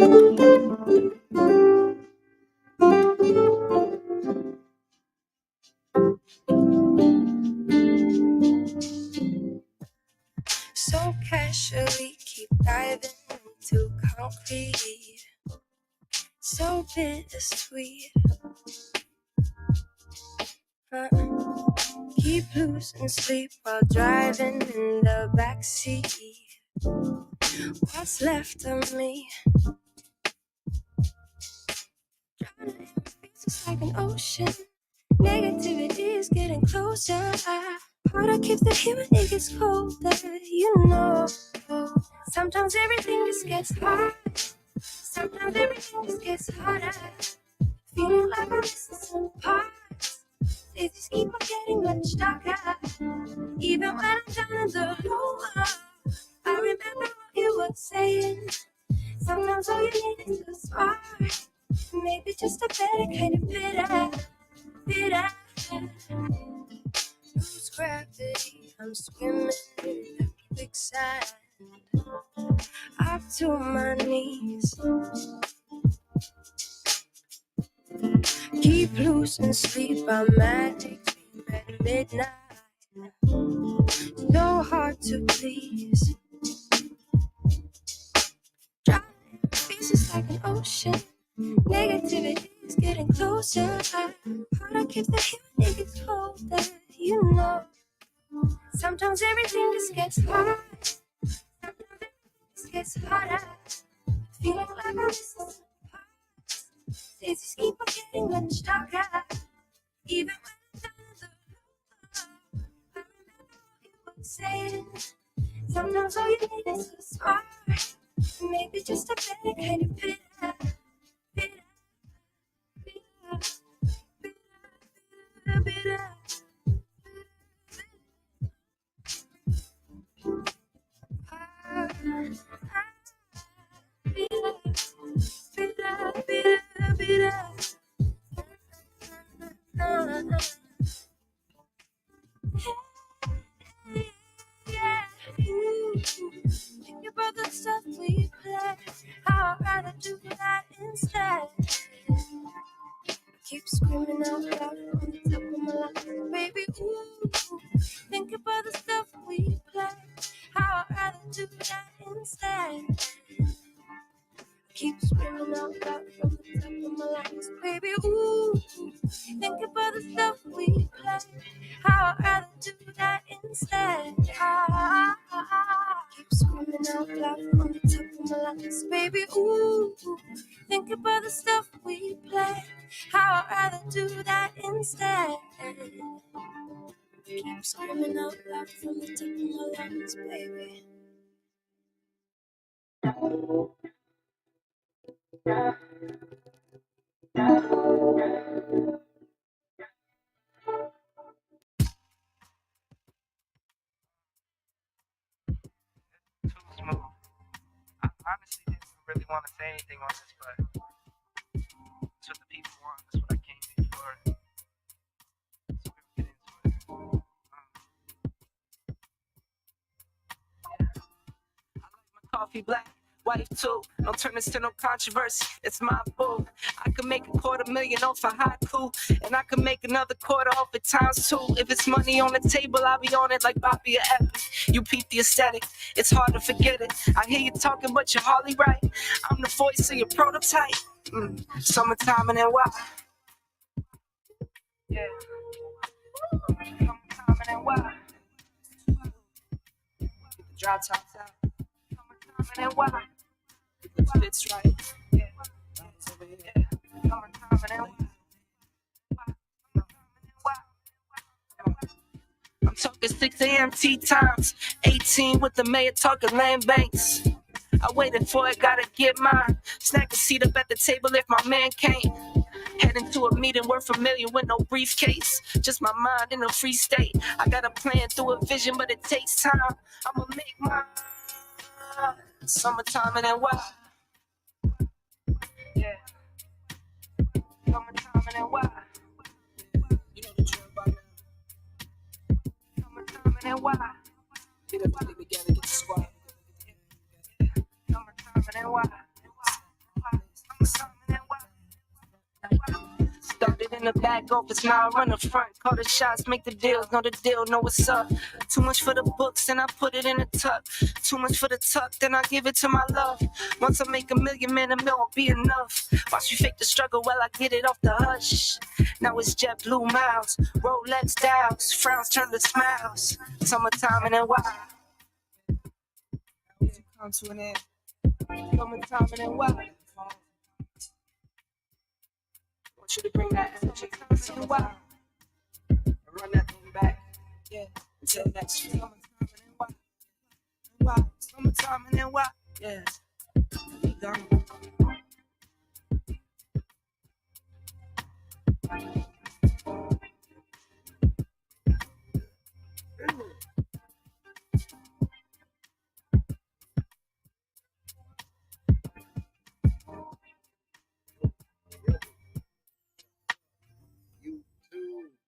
So casually keep diving into concrete. So bittersweet. Keep losing sleep while driving in the backseat. What's left of me? Drowning in feels just like an ocean. Negativity is getting closer. Harder keeps the heat when it gets colder. You know, sometimes everything just gets hard. Sometimes everything just gets harder. Feeling like I'm missing some parts. They just keep on getting much darker. Even when I'm down in the low, I remember what you were saying. Sometimes all you need is a spark. Maybe just a better kind of bitter. Lose gravity, I'm swimming in quicksand. Up to my knees. Keep losing sleep, I'm manic at midnight. So hard to please. Drowning in pieces like an ocean. Negativity is getting closer. Harder keeps the heat when it gets colder. You know, sometimes everything just gets hard. Sometimes everything just gets harder. Feeling like I'm missing some parts. They just keep on getting much darker. Even when I'm down in the low, I remember what you were saying. Sometimes all you need is a spark. Maybe just a better kind of bitter. Think about the stuff we play. How I'd rather do that instead. Keep screaming out loud on the top of my lungs, baby. Ooh, think about the stuff we play. How I'd rather do that instead. Keep screaming out loud from the top of my lungs, baby. Ooh, think about the stuff we play. How I'd rather do that instead. Keep screaming out loud from the top of my lungs, baby. Ooh, think about the stuff we play. How I'd rather do that instead. Keep screaming out loud from the top of my lungs, baby. Too smooth. I honestly didn't really want to say anything on this, but it's what the people want. That's what I came here for. So we'll get into it. I like my coffee black. Wife too, don't turn this to no controversy. It's my boo. I can make $250,000 off a haiku, and I can make another quarter off it times two. If it's money on the table, I'll be on it like Bobby or Epic. You peep the aesthetic, it's hard to forget it. I hear you talking, but you're hardly right. I'm the voice of your prototype. Summertime and then why? Yeah. Summertime and then why? Dry tops out. Summertime and then why? Fits right. Yeah. Summertime and then why? I'm talking 6 a.m. tea times. 18 with the mayor talking land banks. I waited for it, gotta get mine. Snack a seat up at the table if my man can't. Heading to a meeting worth $1 million with no briefcase. Just my mind in a free state. I got a plan through a vision, but it takes time. I'ma make mine. Summertime and then why? Yeah. Summertime and then why? You know the drill by now. Summertime and then why? Get everything together, get the squad. Summertime and then why? Started in the back office, now I run the front. Call the shots, make the deals, know the deal, know what's up. Too much for the books, and I put it in a tuck. Too much for the tuck, then I give it to my love. Once I make a million, man, a mil won't be enough. Watch you fake the struggle while I get it off the hush. Now it's jet blue miles, Rolex dials, frowns turn to smiles. Summertime and then why? Come to an end. Summertime and then why? Want you to bring that energy. And why? Run that thing back. Yeah. Until next year. Summertime and then why? Why? Summertime and then why? Yeah. We gone.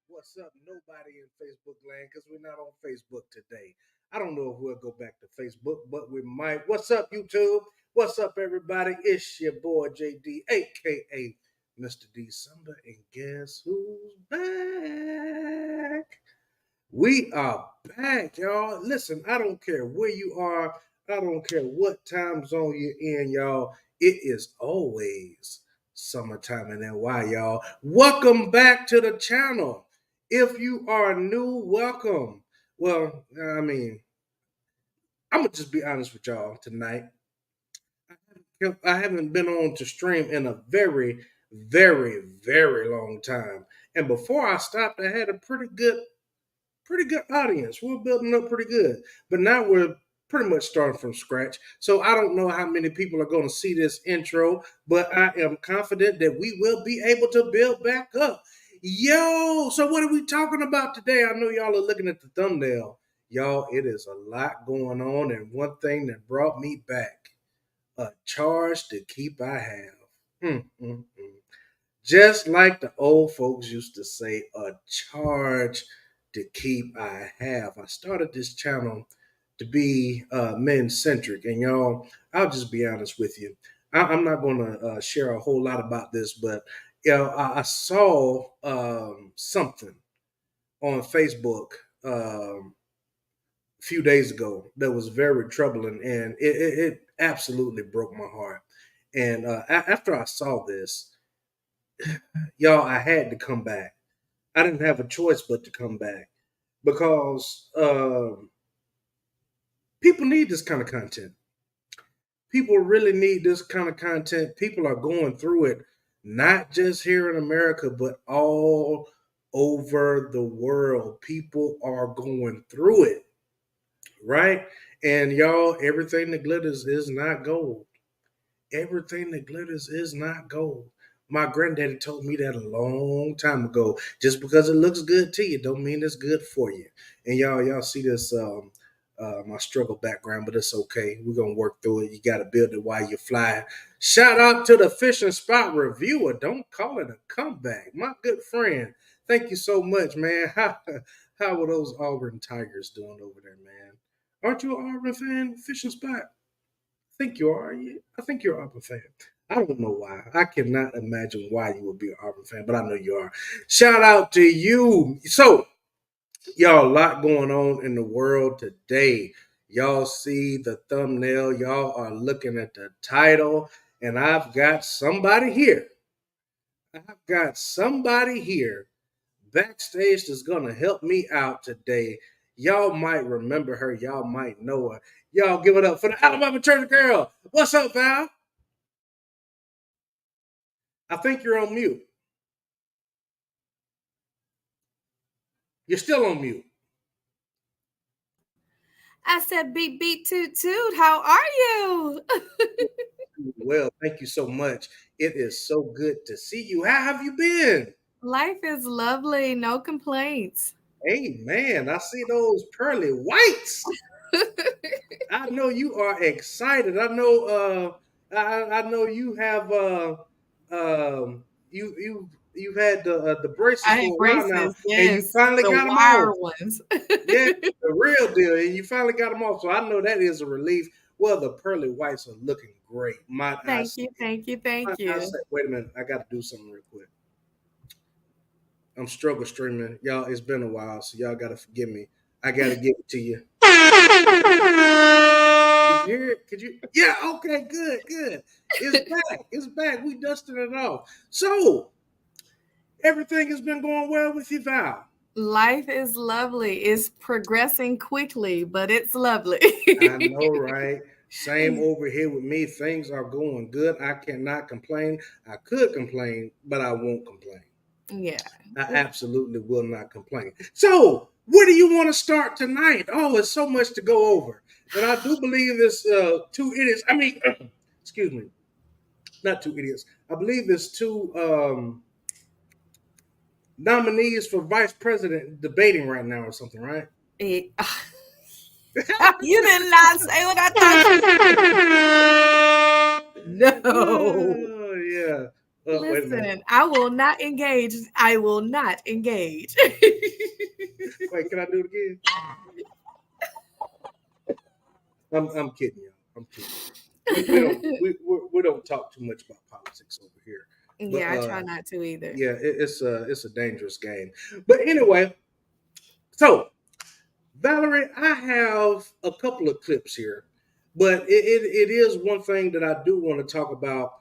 What's up? Nobody in Facebook land because we're not on Facebook today. I don't know if we'll go back to Facebook, but we might. What's up, YouTube? What's up, everybody? It's your boy JD, aka Mr. December, and guess who's back? We are back, y'all. Listen, I don't care where you are. I don't care what time zone you're in, y'all. It is always summertime in NY, y'all. Welcome back to the channel. If you are new, welcome. Well, I'm gonna just be honest with y'all tonight. I haven't been on to stream in a very, very, very long time. And before I stopped, I had a pretty good audience. We're building up pretty good. But now we're pretty much starting from scratch. So I don't know how many people are going to see this intro, but I am confident that we will be able to build back up. Yo, so what are we talking about today? I know y'all are looking at the thumbnail. Y'all, it is a lot going on, and one thing that brought me back, a charge to keep I have. Just like the old folks used to say, a charge to keep I have. I started this channel to be men centric, and y'all, I'll just be honest with you. I'm not going to share a whole lot about this, but I saw something on Facebook a few days ago that was very troubling, and it absolutely broke my heart. And after I saw this, y'all, I had to come back. I didn't have a choice but to come back because people need this kind of content. People really need this kind of content. People are going through it, not just here in America, but all over the world. People are going through it, right? And y'all, everything that glitters is not gold. Everything that glitters is not gold. My granddaddy told me that a long time ago. Just because it looks good to you, don't mean it's good for you. And y'all see this my struggle background, but it's okay. We're gonna work through it. You gotta build it while you're flying. Shout out to the fishing spot reviewer. Don't call it a comeback. My good friend. Thank you so much, man. How are those Auburn Tigers doing over there, man? Aren't you an Auburn fan? Fishing spot? Think you are. I think you're an Auburn fan. I don't know why. I cannot imagine why you would be an Auburn fan, but I know you are. Shout out to you. So, y'all, a lot going on in the world today. Y'all see the thumbnail. Y'all are looking at the title, and I've got somebody here. I've got somebody here backstage that's going to help me out today. Y'all might remember her. Y'all might know her. Y'all give it up for the Alabama Church Girl. What's up, Val? I think you're on mute. You're still on mute. I said beep beep toot toot. How are you? Well, thank you so much. It is so good to see you. How have you been? Life is lovely, no complaints. Hey, man, I see those pearly whites. I know you are excited. I know. I know you have. You've had the braces I had for a while now, braces, and you yes, finally the got them wire off. ones. Yeah, the real deal, and you finally got them off. So I know that is a relief. Well, the pearly whites are looking great. Might I Thank say? you, thank you, thank Might I you. say? Wait a minute, I got to do something real quick. I'm struggle streaming, y'all. It's been a while, so y'all got to forgive me. I got to give it to you. Did you hear it? Could you? Yeah. Okay. Good. Good. It's back. It's back. We dusted it off. So everything has been going well with you, Val. Life is lovely. It's progressing quickly, but it's lovely. I know, right? Same over here with me. Things are going good. I cannot complain. I could complain, but I won't complain. Yeah. I absolutely will not complain. So, where do you want to start tonight? Oh, it's so much to go over. And I do believe it's two idiots. I mean, excuse me, not two idiots. I believe it's two nominees for vice president debating right now or something, right? It- you did not say what I thought. No. Oh, yeah. Wait a minute. Listen, I will not engage. I will not engage. Wait, can I do it again? I'm kidding you. I'm kidding. We don't talk too much about politics over here. But Yeah, I try not to either. yeah, it's a dangerous game. But anyway, so Valerie, I have a couple of clips here, but it is one thing that I do want to talk about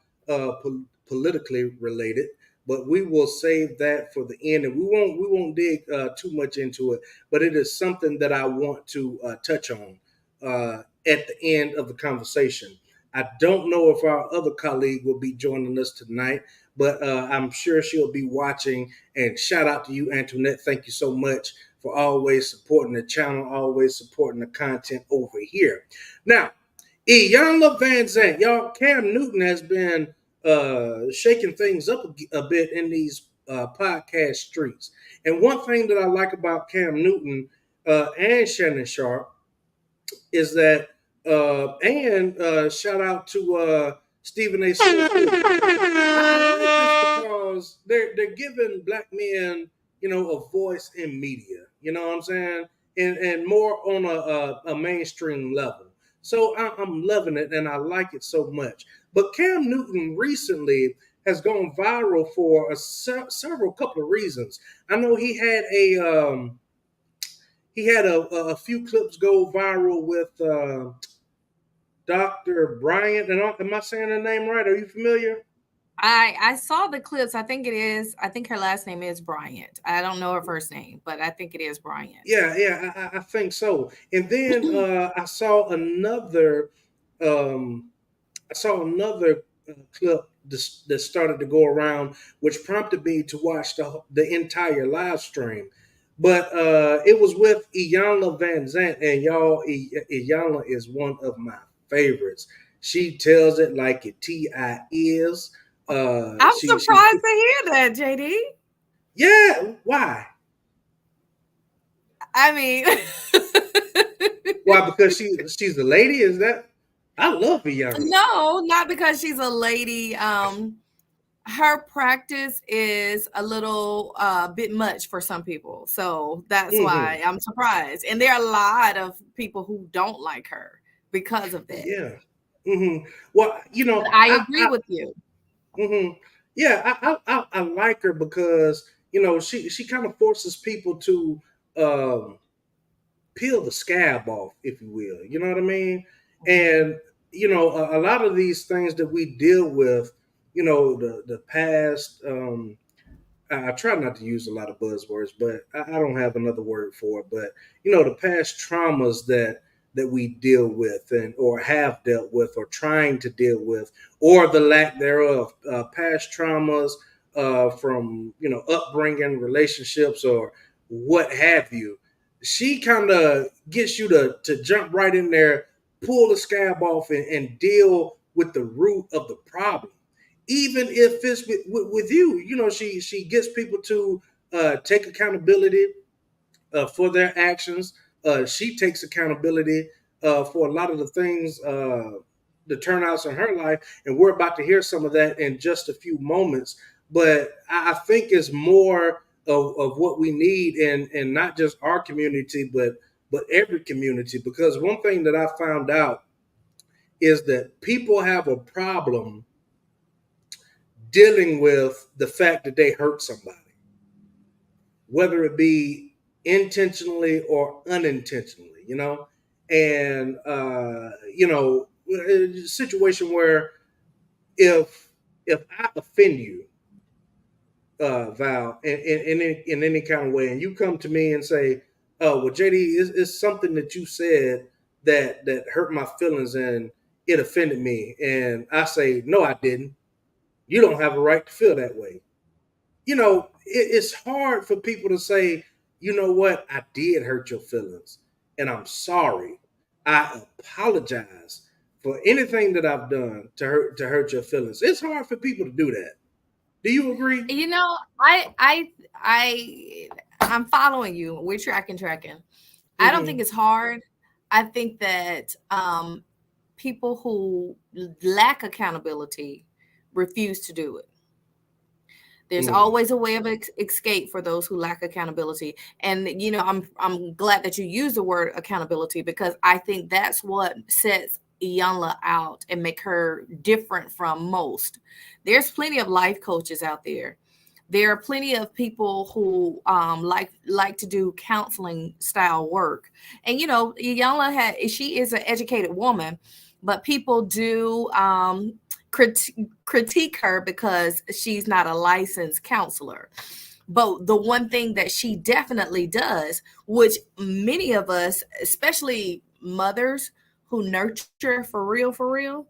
politically related. But we will save that for the end, and we won't dig too much into it. But it is something that I want to touch on at the end of the conversation. I don't know if our other colleague will be joining us tonight, but I'm sure she'll be watching. And shout out to you, Antoinette. Thank you so much for always supporting the channel, always supporting the content over here. Now, Iyanla Vanzant, y'all, Cam Newton has been shaking things up a bit in these podcast streets. And one thing that I like about Cam Newton and Shannon Sharp is that, and shout out to Stephen A. Smith. I like this because they're giving black men, a voice in media. You know what I'm saying? And more on a mainstream level. So I'm loving it and I like it so much. But Cam Newton recently has gone viral for several couple of reasons. I know he had a few clips go viral with Dr. Bryant. And am I saying her name right? Are you familiar? I saw the clips. I think her last name is Bryant. I don't know her first name, but I think it is Bryant. Yeah, I think so. And then I saw another, um, clip that started to go around, which prompted me to watch the entire live stream. But it was with Iyanla Vanzant, and y'all, Iyanla is one of my favorites. She tells it like it ti is. I'm surprised to hear that, JD. Yeah, why? I mean, Why? Because she's a lady? Is that? I love Iyanla. No, not because she's a lady. Her practice is a little bit much for some people, so that's why I'm surprised. And there are a lot of people who don't like her because of that. Yeah. Well, but I agree with you. Yeah, I like her because she kind of forces people to peel the scab off, if you will. You know what I mean? And a lot of these things that we deal with, the past. I try not to use a lot of buzzwords, but I don't have another word for it. But the past traumas that we deal with and or have dealt with or trying to deal with, or the lack thereof, past traumas from upbringing, relationships, or what have you. She kind of gets you to jump right in there, pull the scab off, and deal with the root of the problem, even if it's with you. She gets people to take accountability for their actions. She takes accountability for a lot of the things, the turnouts in her life, and we're about to hear some of that in just a few moments. But I think it's more of what we need in not just our community, but every community. Because one thing that I found out is that people have a problem dealing with the fact that they hurt somebody, whether it be intentionally or unintentionally, and a situation where if I offend you, Val, in any kind of way, and you come to me and say, "Oh, well, JD, it's something that you said that hurt my feelings and it offended me," and I say, "No, I didn't. You don't have a right to feel that way." It's hard for people to say, "You know what? I did hurt your feelings, and I'm sorry. I apologize for anything that I've done to hurt your feelings." It's hard for people to do that. Do you agree? You know, I'm following you. We're tracking. I don't think Mm-hmm. it's hard. I think that people who lack accountability refuse to do it. There's Mm. always a way of escape for those who lack accountability. And I'm glad that you use the word accountability, because I think that's what sets Iyanla out and make her different from most. There's plenty of life coaches out there. There are plenty of people who like to do counseling style work. And she is an educated woman, but people do critique her because she's not a licensed counselor. But the one thing that she definitely does, which many of us, especially mothers who nurture for real,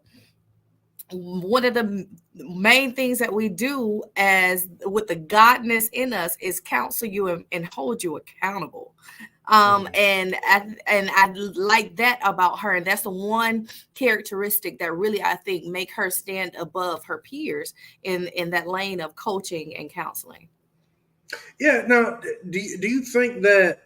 one of the main things that we do as with the godness in us is counsel you and hold you accountable. Mm. And I like that about her, and that's the one characteristic that really I think make her stand above her peers in that lane of coaching and counseling. Yeah. Now, do you think that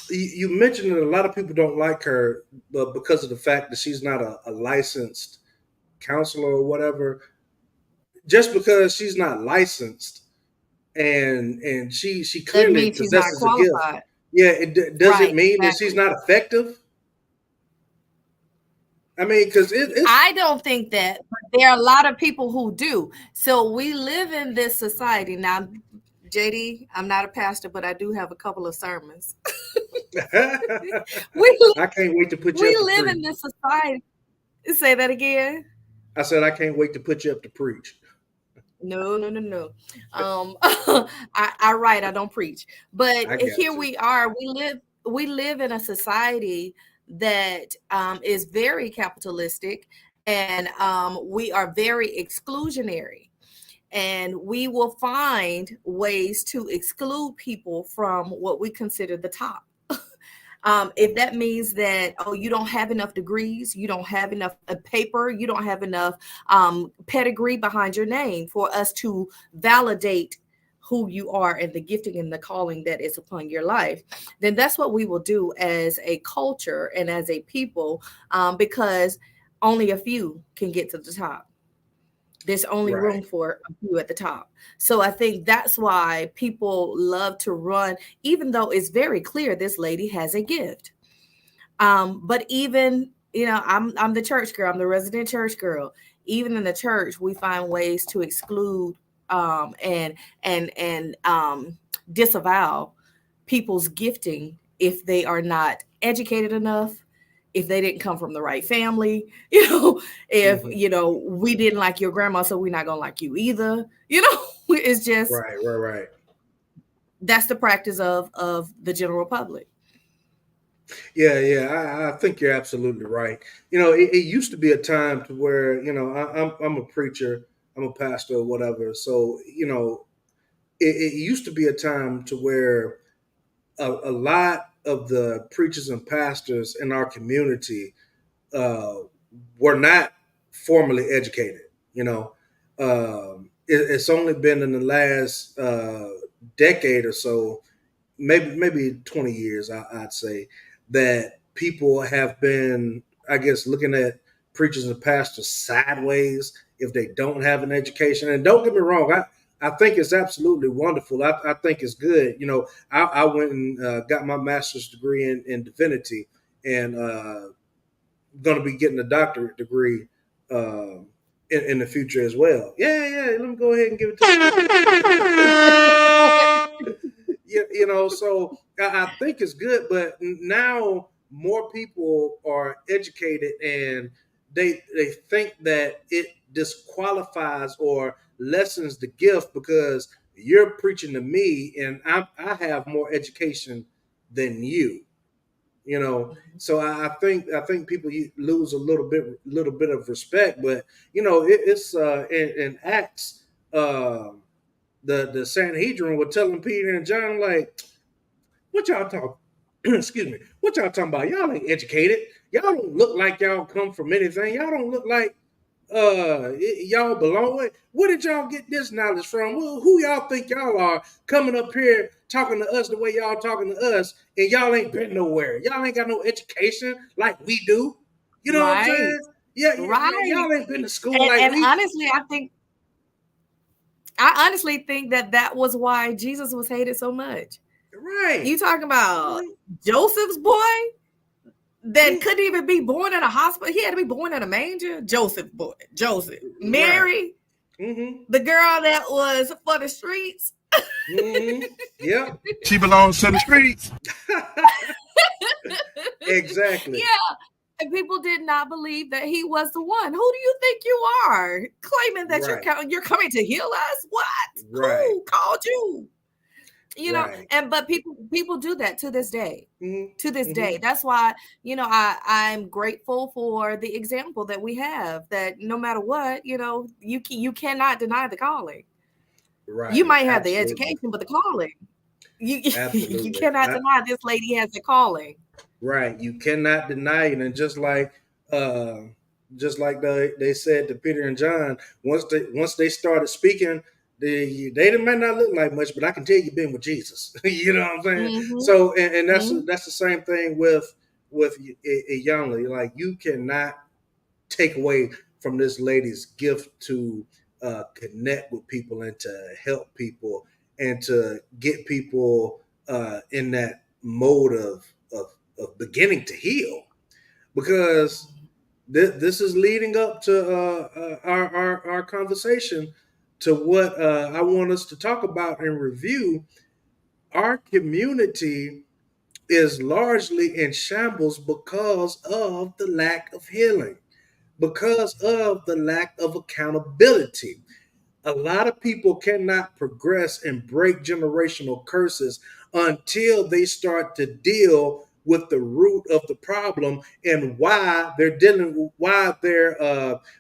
you mentioned that a lot of people don't like her, but because of the fact that she's not a licensed counselor or whatever, just because she's not licensed and she Doesn't clearly mean she's not possesses a gift. qualified. Yeah, does it Right, mean that she's exactly. not effective? I mean, because it's I don't think that, but there are a lot of people who do. So we live in this society now. JD, I'm not a pastor, but I do have a couple of sermons. we I can't wait to put you we up to live in preach. this society. Say that again. I said I can't wait to put you up to preach. No, no, no, no. I write, I don't preach. But I here got you. we are. We live in a society that is very capitalistic, and we are very exclusionary. And we will find ways to exclude people from what we consider the top. If that means that, oh, you don't have enough degrees, you don't have enough paper, you don't have enough pedigree behind your name for us to validate who you are and the gifting and the calling that is upon your life, then that's what we will do as a culture and as a people, because only a few can get to the top. There's only room Right. for a few at the top. So I think that's why people love to run, even though it's very clear this lady has a gift. But even, I'm the church girl, I'm the resident church girl. Even in the church, we find ways to exclude and disavow people's gifting if they are not educated enough, if they didn't come from the right family, if Hmm. we didn't like your grandma, so we're not gonna like you either. It's just Right. Right. Right. that's the practice of the general public. Yeah, yeah, I think you're absolutely right. It used to be a time to where I'm a preacher, I'm a pastor, or whatever. So it used to be a time to where a lot of the preachers and pastors in our community uh, were not formally educated. It's only been in the last decade or so, maybe 20 years, I'd say, that people have been, I guess, looking at preachers and pastors sideways if they don't have an education. And don't get me wrong, I think it's absolutely wonderful. I think it's good. I went and got my master's degree in divinity, and going to be getting a doctorate degree in the future as well. Yeah. Let me go ahead and give it to so I think it's good, but now more people are educated and they think that it disqualifies or lessens the gift because you're preaching to me and I have more education than you. So I think people lose a little bit of respect, but it's in Acts, the Sanhedrin were telling Peter and John, like, what y'all talk excuse me, what y'all talking about? Y'all ain't educated. Y'all don't look like y'all come from anything. Y'all don't look like y'all belong. Where did y'all get this knowledge from? Who y'all think y'all are coming up here talking to us the way y'all talking to us, and y'all ain't been nowhere. Y'all ain't got no education like we do. You know what I'm Right. saying? Yeah, Right. y'all ain't been to school And like and we. honestly, I honestly think that was why Jesus was hated so much. Right. You talking about Mhm. Joseph's boy that Mhm. couldn't even be born in a hospital? He had to be born in a manger. Joseph's boy, Joseph. Right. Mary, Mm-hmm. the girl that was for the streets. Mm-hmm. Yep. She belongs to the streets. Exactly. Yeah. And people did not believe that he was the one. Who do you think you are? Claiming that Right. you're coming to heal us? What? Right. Who called you? Right. But people do that to this day. To this Mm-hmm. day. Mm-hmm. That's why, I'm grateful for the example that we have, that no matter what, you cannot deny the calling. You Right. might have the Absolutely. education, but the calling, you you Absolutely. cannot deny this lady has a calling. Right. You cannot deny it. And uh they said to Peter and John, once they started speaking, they might not look like much, but I can tell you've been with Jesus. You know what I'm saying? Mm-hmm. So and Mm-hmm. that's the same thing with Iyanla. Like, you cannot take away from this lady's gift to connect with people and to help people and to get people in that mode of beginning to heal, because this is leading up to our conversation, to what I want us to talk about and review. Our community is largely in shambles because of the lack of healing, because of the lack of accountability. A lot of people cannot progress and break generational curses until they start to deal with the root of the problem and why they're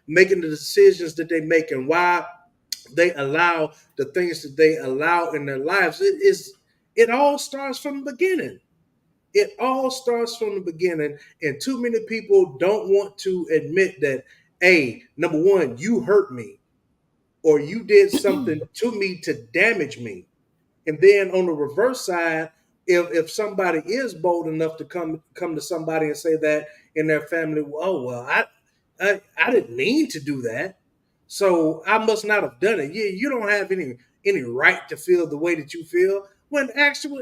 making the decisions that they make, and why they allow the things that they allow in their lives. It all starts from the beginning. It all starts from the beginning, and too many people don't want to admit that, hey, number one, you hurt me, or you did something to me to damage me. And then on the reverse side, if somebody is bold enough to come to somebody and say that in their family, oh well, I didn't mean to do that, so I must not have done it. Yeah, you don't have any right to feel the way that you feel. When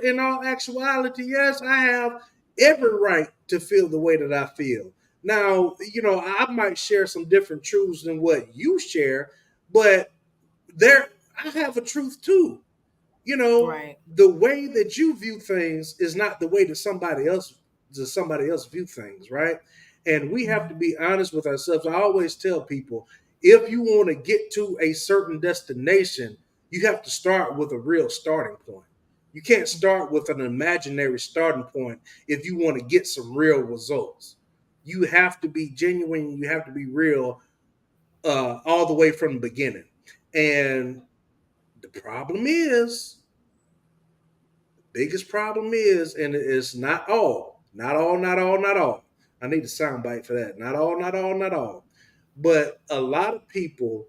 in all actuality, yes, I have every right to feel the way that I feel. Now, I might share some different truths than what you share, but there I have a truth too. Right. The way that you view things is not the way that somebody else view things, right? And we have to be honest with ourselves. I always tell people, if you want to get to a certain destination, you have to start with a real starting point. You can't start with an imaginary starting point if you want to get some real results. You have to be genuine, you have to be real, all the way from the beginning. And the problem is, biggest problem is, and it's not all. I need a soundbite for that. Not all. But a lot of people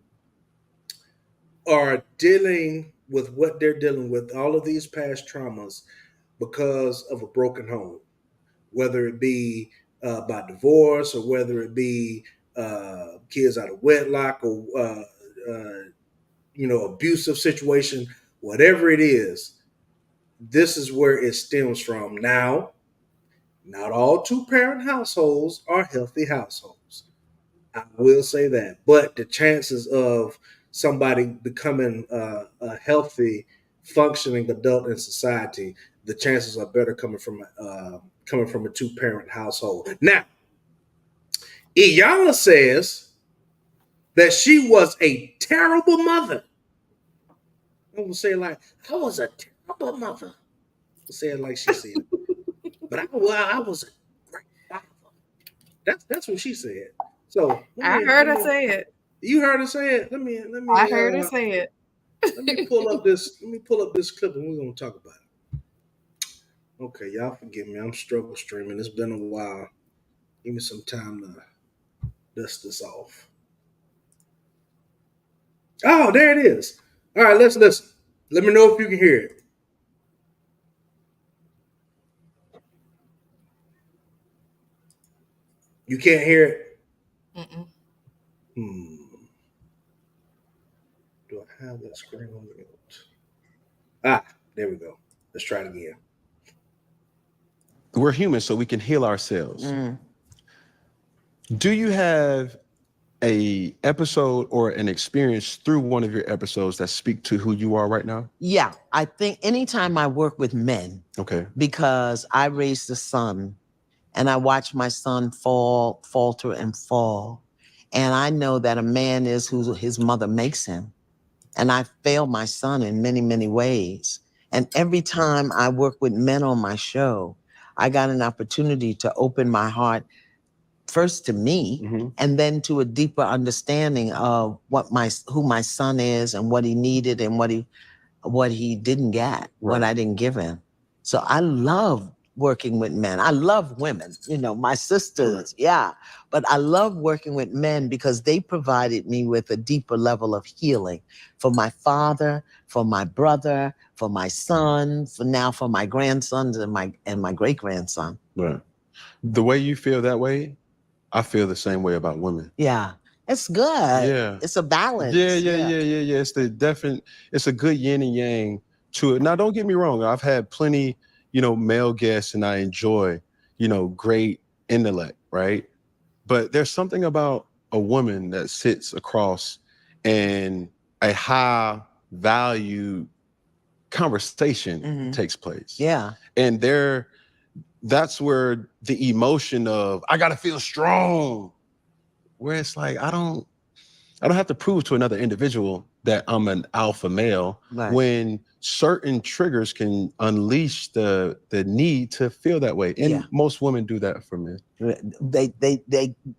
are dealing with what they're dealing with, all of these past traumas, because of a broken home, whether it be by divorce, or whether it be kids out of wedlock, or abusive situation, whatever it is. This is where it stems from. Now, Not all two-parent households are healthy households. I will say that. But the chances of somebody becoming a healthy, functioning adult in society, the chances are better coming from a two-parent household. Now, Iyanla says that she was a terrible mother. I'm gonna say it like I was a terrible mother. Say it like she said it. But I was a great father. That's what she said. So I heard her say it. you heard her say it. I heard her say it. Let me pull up this clip and we're gonna talk about it. Okay, y'all forgive me. I'm struggle streaming. It's been a while. Give me some time to dust this off. Oh, there it is. All right, let's listen. Let me know if you can hear it. You can't hear it? Mm-mm. Do I have that screen on mute? Ah, there we go. Let's try it again. We're human, so we can heal ourselves. Do you have a episode or an experience through one of your episodes that speak to who you are right now? Yeah, I think anytime I work with men, Okay. because I raised a son and I watch my son falter and fall. And I know that a man is who his mother makes him. And I failed my son in many, many ways. And every time I work with men on my show, I got an opportunity to open my heart first to me, and then to a deeper understanding of who my son is and what he needed and what he didn't get, what I didn't give him. So I love working with men. I love women, my sisters, yeah. But I love working with men because they provided me with a deeper level of healing for my father, for my brother, for my son, for my grandsons and my great-grandson. Right. The way you feel that way, I feel the same way about women. Yeah. It's good. Yeah. It's a balance. Yeah. It's a good yin and yang to it. Now, don't get me wrong. I've had plenty, male guests and I enjoy, great intellect, right? But there's something about a woman that sits across and a high value conversation takes place. Yeah. And that's where the emotion of, I gotta feel strong, where it's like, I don't have to prove to another individual that I'm an alpha male, when certain triggers can unleash the need to feel that way. And most women do that for men.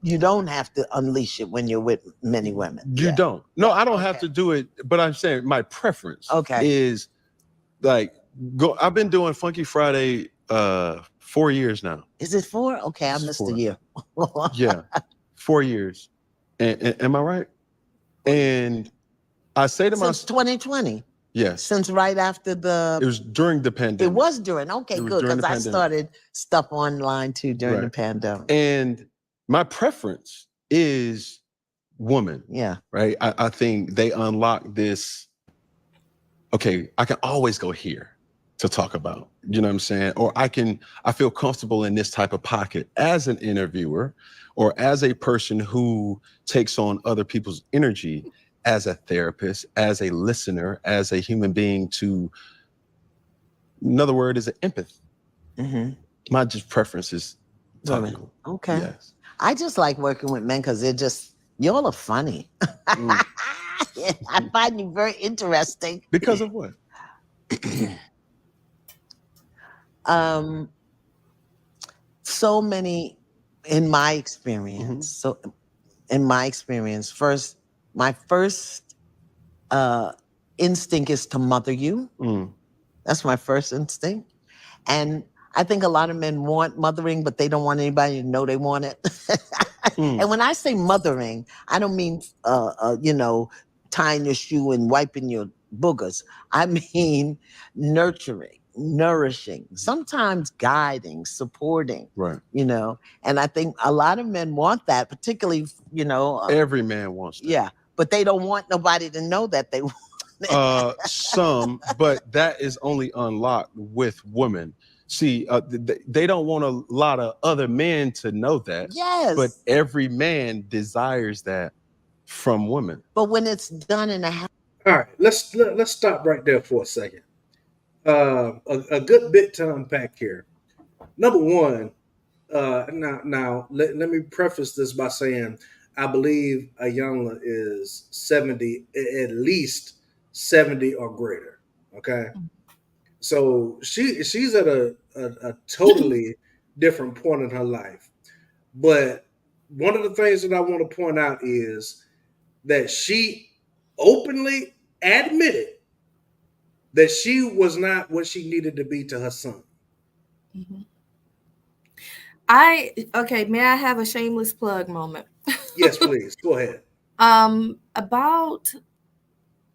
You don't have to unleash it when you're with many women. You don't. No, I don't have to do it, but I'm saying my preference is like, I've been doing Funky Friday 4 years now. Is it 4? Okay, I missed a year. Yeah, 4 years. And am I right? And I say to myself, since 2020. Yes. Since right after it was during the pandemic. It was during. Okay, good, because I started stuff online too during the pandemic. And my preference is woman. Yeah. Right. I think they unlock this. Okay, I can always go here to talk about, you know what I'm saying? Or I feel comfortable in this type of pocket as an interviewer or as a person who takes on other people's energy, as a therapist, as a listener, as a human being another word is an empath. My just preference is talking. Okay. Yes. I just like working with men because y'all are funny. I find you very interesting. Because of what? So many, in my experience, my first instinct is to mother you. That's my first instinct. And I think a lot of men want mothering, but they don't want anybody to know they want it. And when I say mothering, I don't mean, tying your shoe and wiping your boogers. I mean nurturing, nourishing, sometimes guiding, supporting, right? And I think a lot of men want that, particularly, every man wants that. Yeah, but they don't want nobody to know that they want it. Some, but that is only unlocked with women. See, they don't want a lot of other men to know that. Yes. But every man desires that from women. But when it's done in a house. All right, let's stop right there for a second. A good bit to unpack here. Number one, now let me preface this by saying I believe Iyanla is 70, at least 70 or greater. Okay, so she's at a totally different point in her life. But one of the things that I want to point out is that she openly admitted that she was not what she needed to be to her son. Okay, may I have a shameless plug moment? Yes, please. Go ahead. About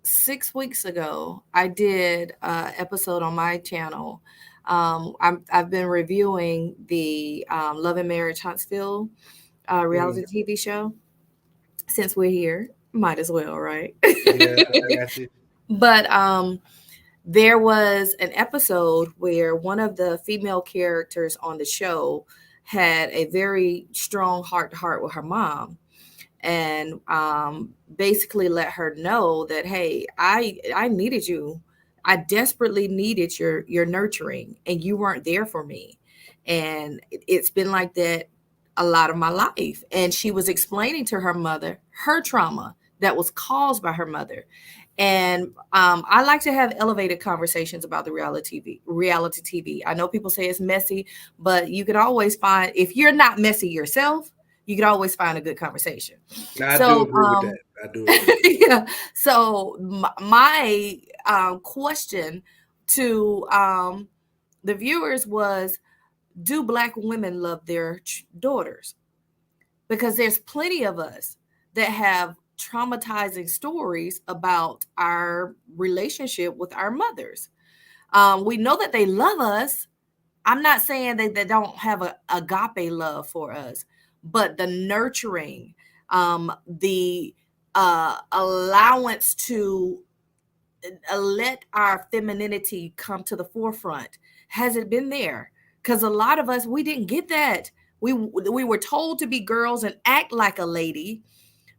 6 weeks ago, I did an episode on my channel. I've been reviewing the Love and Marriage Huntsville reality TV show. Since we're here, might as well, right? Yeah, I got you. But there was an episode where one of the female characters on the show had a very strong heart to heart with her mom, and basically let her know that, hey, I needed you. I desperately needed your nurturing, and you weren't there for me. And it's been like that a lot of my life. And she was explaining to her mother her trauma that was caused by her mother. And I like to have elevated conversations about the reality TV. I know people say it's messy, but you can always find, if you're not messy yourself, you can always find a good conversation. I do agree with that. I do agree. Yeah. So my question to the viewers was, do Black women love their daughters? Because there's plenty of us that have traumatizing stories about our relationship with our mothers. We know that they love us. I'm not saying that they don't have a agape love for us, but the nurturing, the allowance to let our femininity come to the forefront, has it been there? Because a lot of us, we didn't get that. We were told to be girls and act like a lady,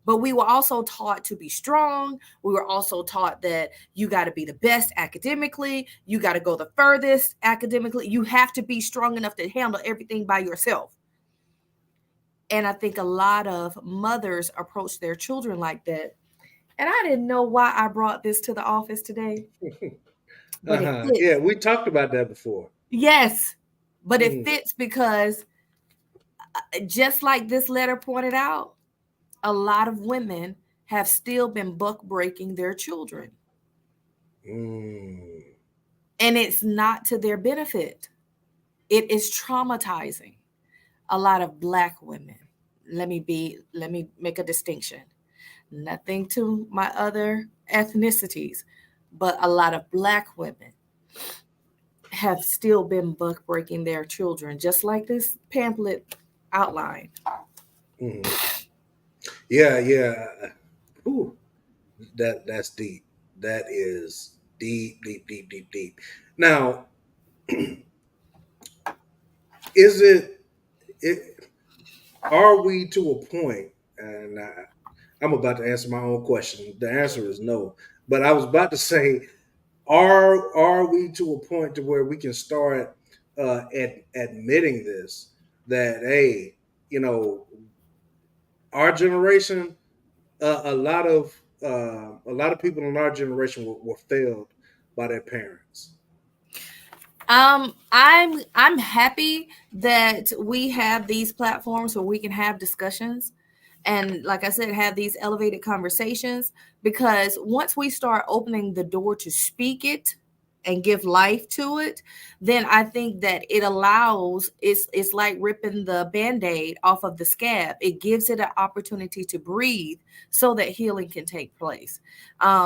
but we were also taught to be strong. We were also taught that you got to be the best academically. You got to go the furthest academically. You have to be strong enough to handle everything by yourself. And I think a lot of mothers approach their children like that. And I didn't know why I brought this to the office today. But it fits. Yeah, we talked about that before. Yes, but it fits because just like this letter pointed out, a lot of women have still been buck breaking their children. And it's not to their benefit. It is traumatizing. A lot of Black women, let me make a distinction. Nothing to my other ethnicities, but a lot of Black women have still been buck breaking their children, just like this pamphlet outlined. Yeah. Ooh, that's deep. That is deep. Now, is it? Are we to a point? And I'm about to answer my own question. The answer is no. But I was about to say, are we to a point to where we can start admitting this, that hey, our generation, a lot of people in our generation were failed by their parents. I'm happy that we have these platforms where we can have discussions and, like I said, have these elevated conversations, because once we start opening the door to speak it and give life to it, then I think that it allows, it's like ripping the Band-Aid off of the scab. It gives it an opportunity to breathe so that healing can take place.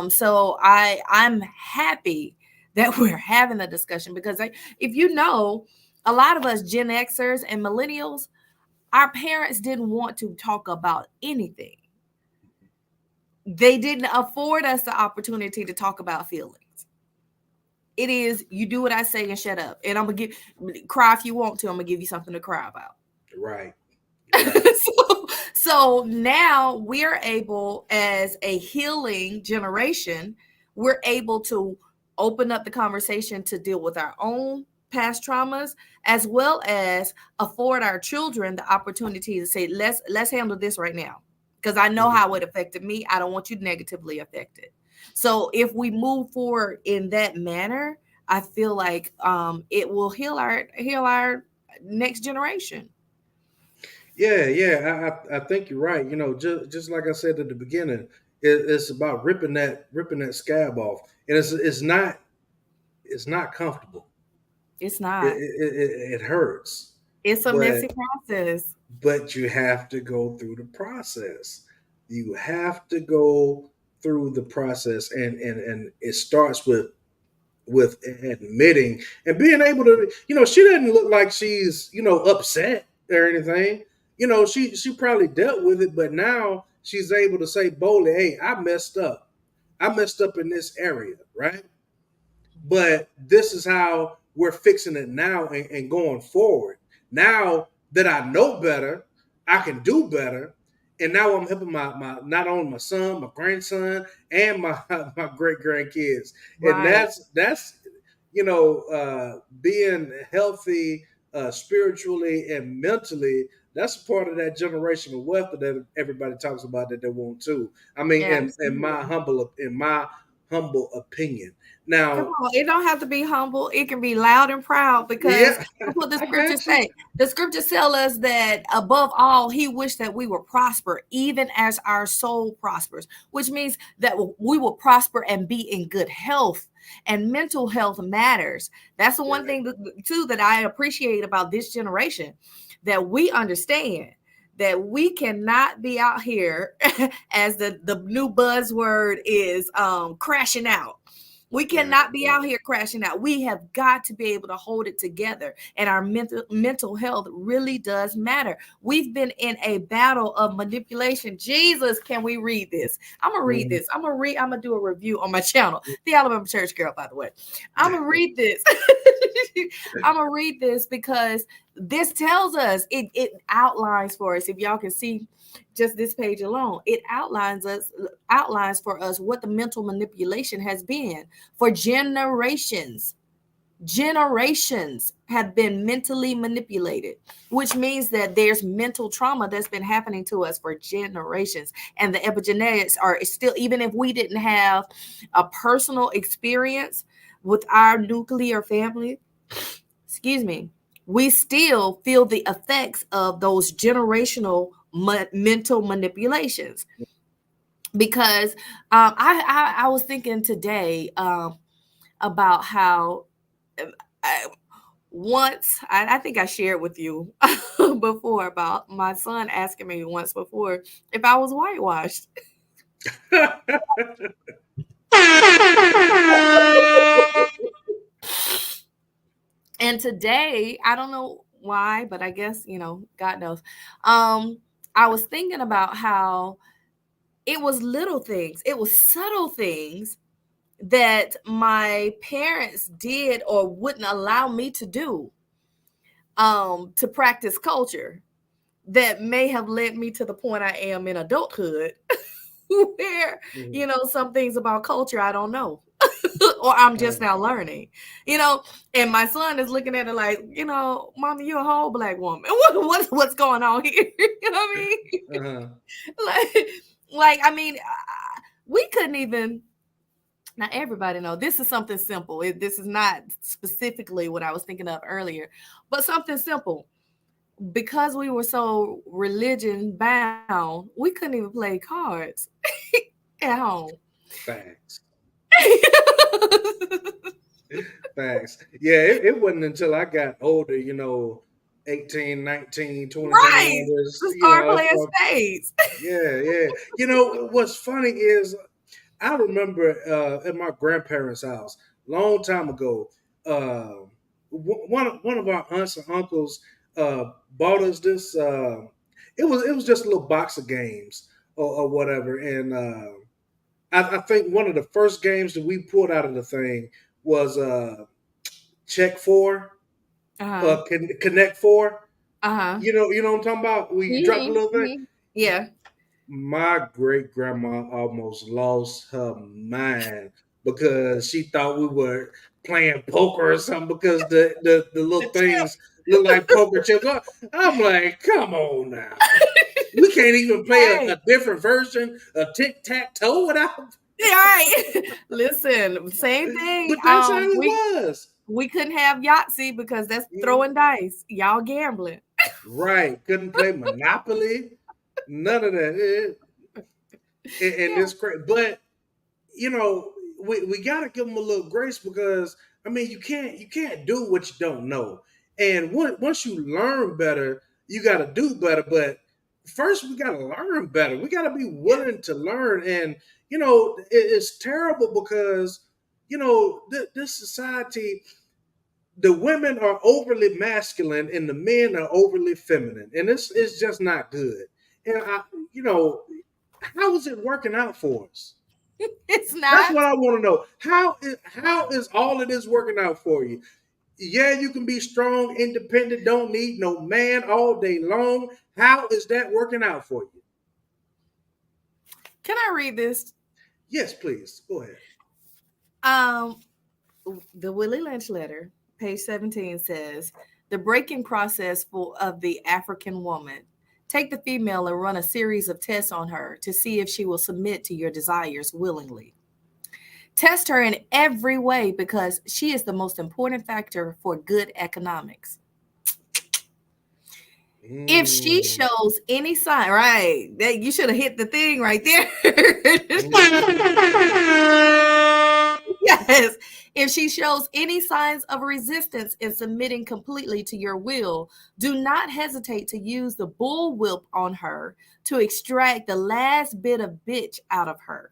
So I'm happy that we're having a discussion, because if you know, a lot of us Gen Xers and millennials, our parents didn't want to talk about anything. They didn't afford us the opportunity to talk about feelings. It is, you do what I say and shut up. And I'm gonna cry if you want to. I'm gonna give you something to cry about. Right. Right. So now we're able, as a healing generation, we're able to open up the conversation to deal with our own past traumas, as well as afford our children the opportunity to say, let's handle this right now, because I know how it affected me. I don't want you negatively affected. So if we move forward in that manner, I feel like it will heal our next generation. Yeah, yeah, I think you're right. You know, just like I said at the beginning, it's about ripping that scab off, and it's not comfortable. It's It not. it hurts, It's a but messy process. you have to go through the process. You have to go through the process, and it starts with admitting and being able to, you know, she doesn't look like she's, you know, upset or anything. You know, she probably dealt with it, but now she's able to say boldly, hey, I messed up. I messed up in this area, right? But this is how we're fixing it now, and going forward. Now that I know better, I can do better. And now I'm helping my not only my son, my grandson, and my my great grandkids. And Right. that's you know, being healthy spiritually and mentally. That's part of that generational wealth that everybody talks about that they want too. I mean, Absolutely. in my humble opinion. Come Now, on, it don't have to be humble. It can be loud and proud, because yeah, that's what the I scriptures got you. say. The scriptures tell us that above all, he wished that we would prosper, even as our soul prospers, which means that we will prosper and be in good health. And mental health matters. That's the one Right. thing too that I appreciate about this generation, that we understand that we cannot be out here as the new buzzword is crashing out. We Right. cannot be Right. out here crashing out. We have got to be able to hold it together. And our mental health really does matter. We've been in a battle of manipulation. Jesus, can we read this? I'm gonna read Mhm. this. I'm gonna do a review on my channel, the Alabama Church Girl, by the way. I'm gonna read this. I'm gonna read this because this tells us, it outlines for us. If y'all can see just this page alone, it outlines for us what the mental manipulation has been for generations. Generations have been mentally manipulated, which means that there's mental trauma that's been happening to us for generations. And the epigenetics are still, even if we didn't have a personal experience with our nuclear family, excuse me, we still feel the effects of those generational mental manipulations. Because I was thinking today about how I, once I think I shared with you before about my son asking me once before if I was whitewashed. And today, I don't know why, but I guess, God knows. I was thinking about how it was little things, it was subtle things that my parents did or wouldn't allow me to do to practice culture, that may have led me to the point I am in adulthood where, Mhm. some things about culture I don't know. Or I'm just now learning, you know, and my son is looking at it like, Mommy, you're a whole black woman. What's going on here? You know what I mean? Uh-huh. like, I mean, we couldn't even. Now everybody know this is something simple. This is not specifically what I was thinking of earlier, but something simple. Because we were so religion bound, we couldn't even play cards at home. Facts. Facts. Yeah, it wasn't until I got older, you know, 18, 19, 20, Right. 21. Was, To you know, start I playing started, spades. yeah, yeah. You know, what's funny is I remember at my grandparents' house long time ago. One of our aunts and uncles bought us this. It was just a little box of games or whatever, and I think one of the first games that we pulled out of the thing was Check Four, Uh-huh. Connect Four. Uh-huh. You know what I'm talking about? We dropped a little bit. Yeah. My great grandma almost lost her mind because she thought we were playing poker or something because the little things look like poker chips. I'm like, come on now. We can't even play Hey. a different version of tic tac toe without. Yeah, right. Listen, same thing. But that's how it We was. we couldn't have Yahtzee because that's throwing dice. Y'all gambling. Right. Couldn't play Monopoly. None of that. And Yeah. it's great. But you know, we gotta give them a little grace because I mean you can't do what you don't know. And once you learn better, you gotta do better. But first we gotta learn better. We gotta be willing to learn. And you know, it's terrible because you know this society, the women are overly masculine and the men are overly feminine, and it's just not good. And you know, how is it working out for us? It's That's not. what I want to know. How is all of this working out for you? Yeah, you can be strong, independent, don't need no man all day long. How is that working out for you? Can I read this? Yes, please. Go ahead. Um, the Willie Lynch letter, page 17 says, the breaking process of the African woman. Take the female and run a series of tests on her to see if she will submit to your desires willingly. Test her in every way because she is the most important factor for good economics. If she shows any sign, right, that you should have hit the thing right there. Yes. If she shows any signs of resistance in submitting completely to your will, do not hesitate to use the bullwhip on her to extract the last bit of bitch out of her.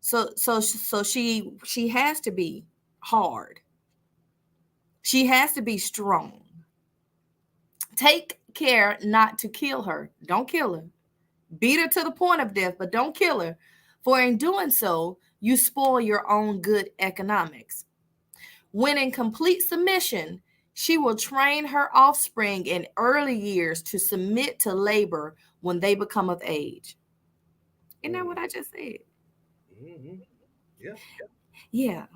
So she has to be hard. She has to be strong. Take care not to kill her. Don't kill her. Beat her to the point of death, but don't kill her. For in doing so, you spoil your own good economics. When in complete submission, she will train her offspring in early years to submit to labor when they become of age. Isn't that what I just said? Mm-hmm. Yeah. Yeah.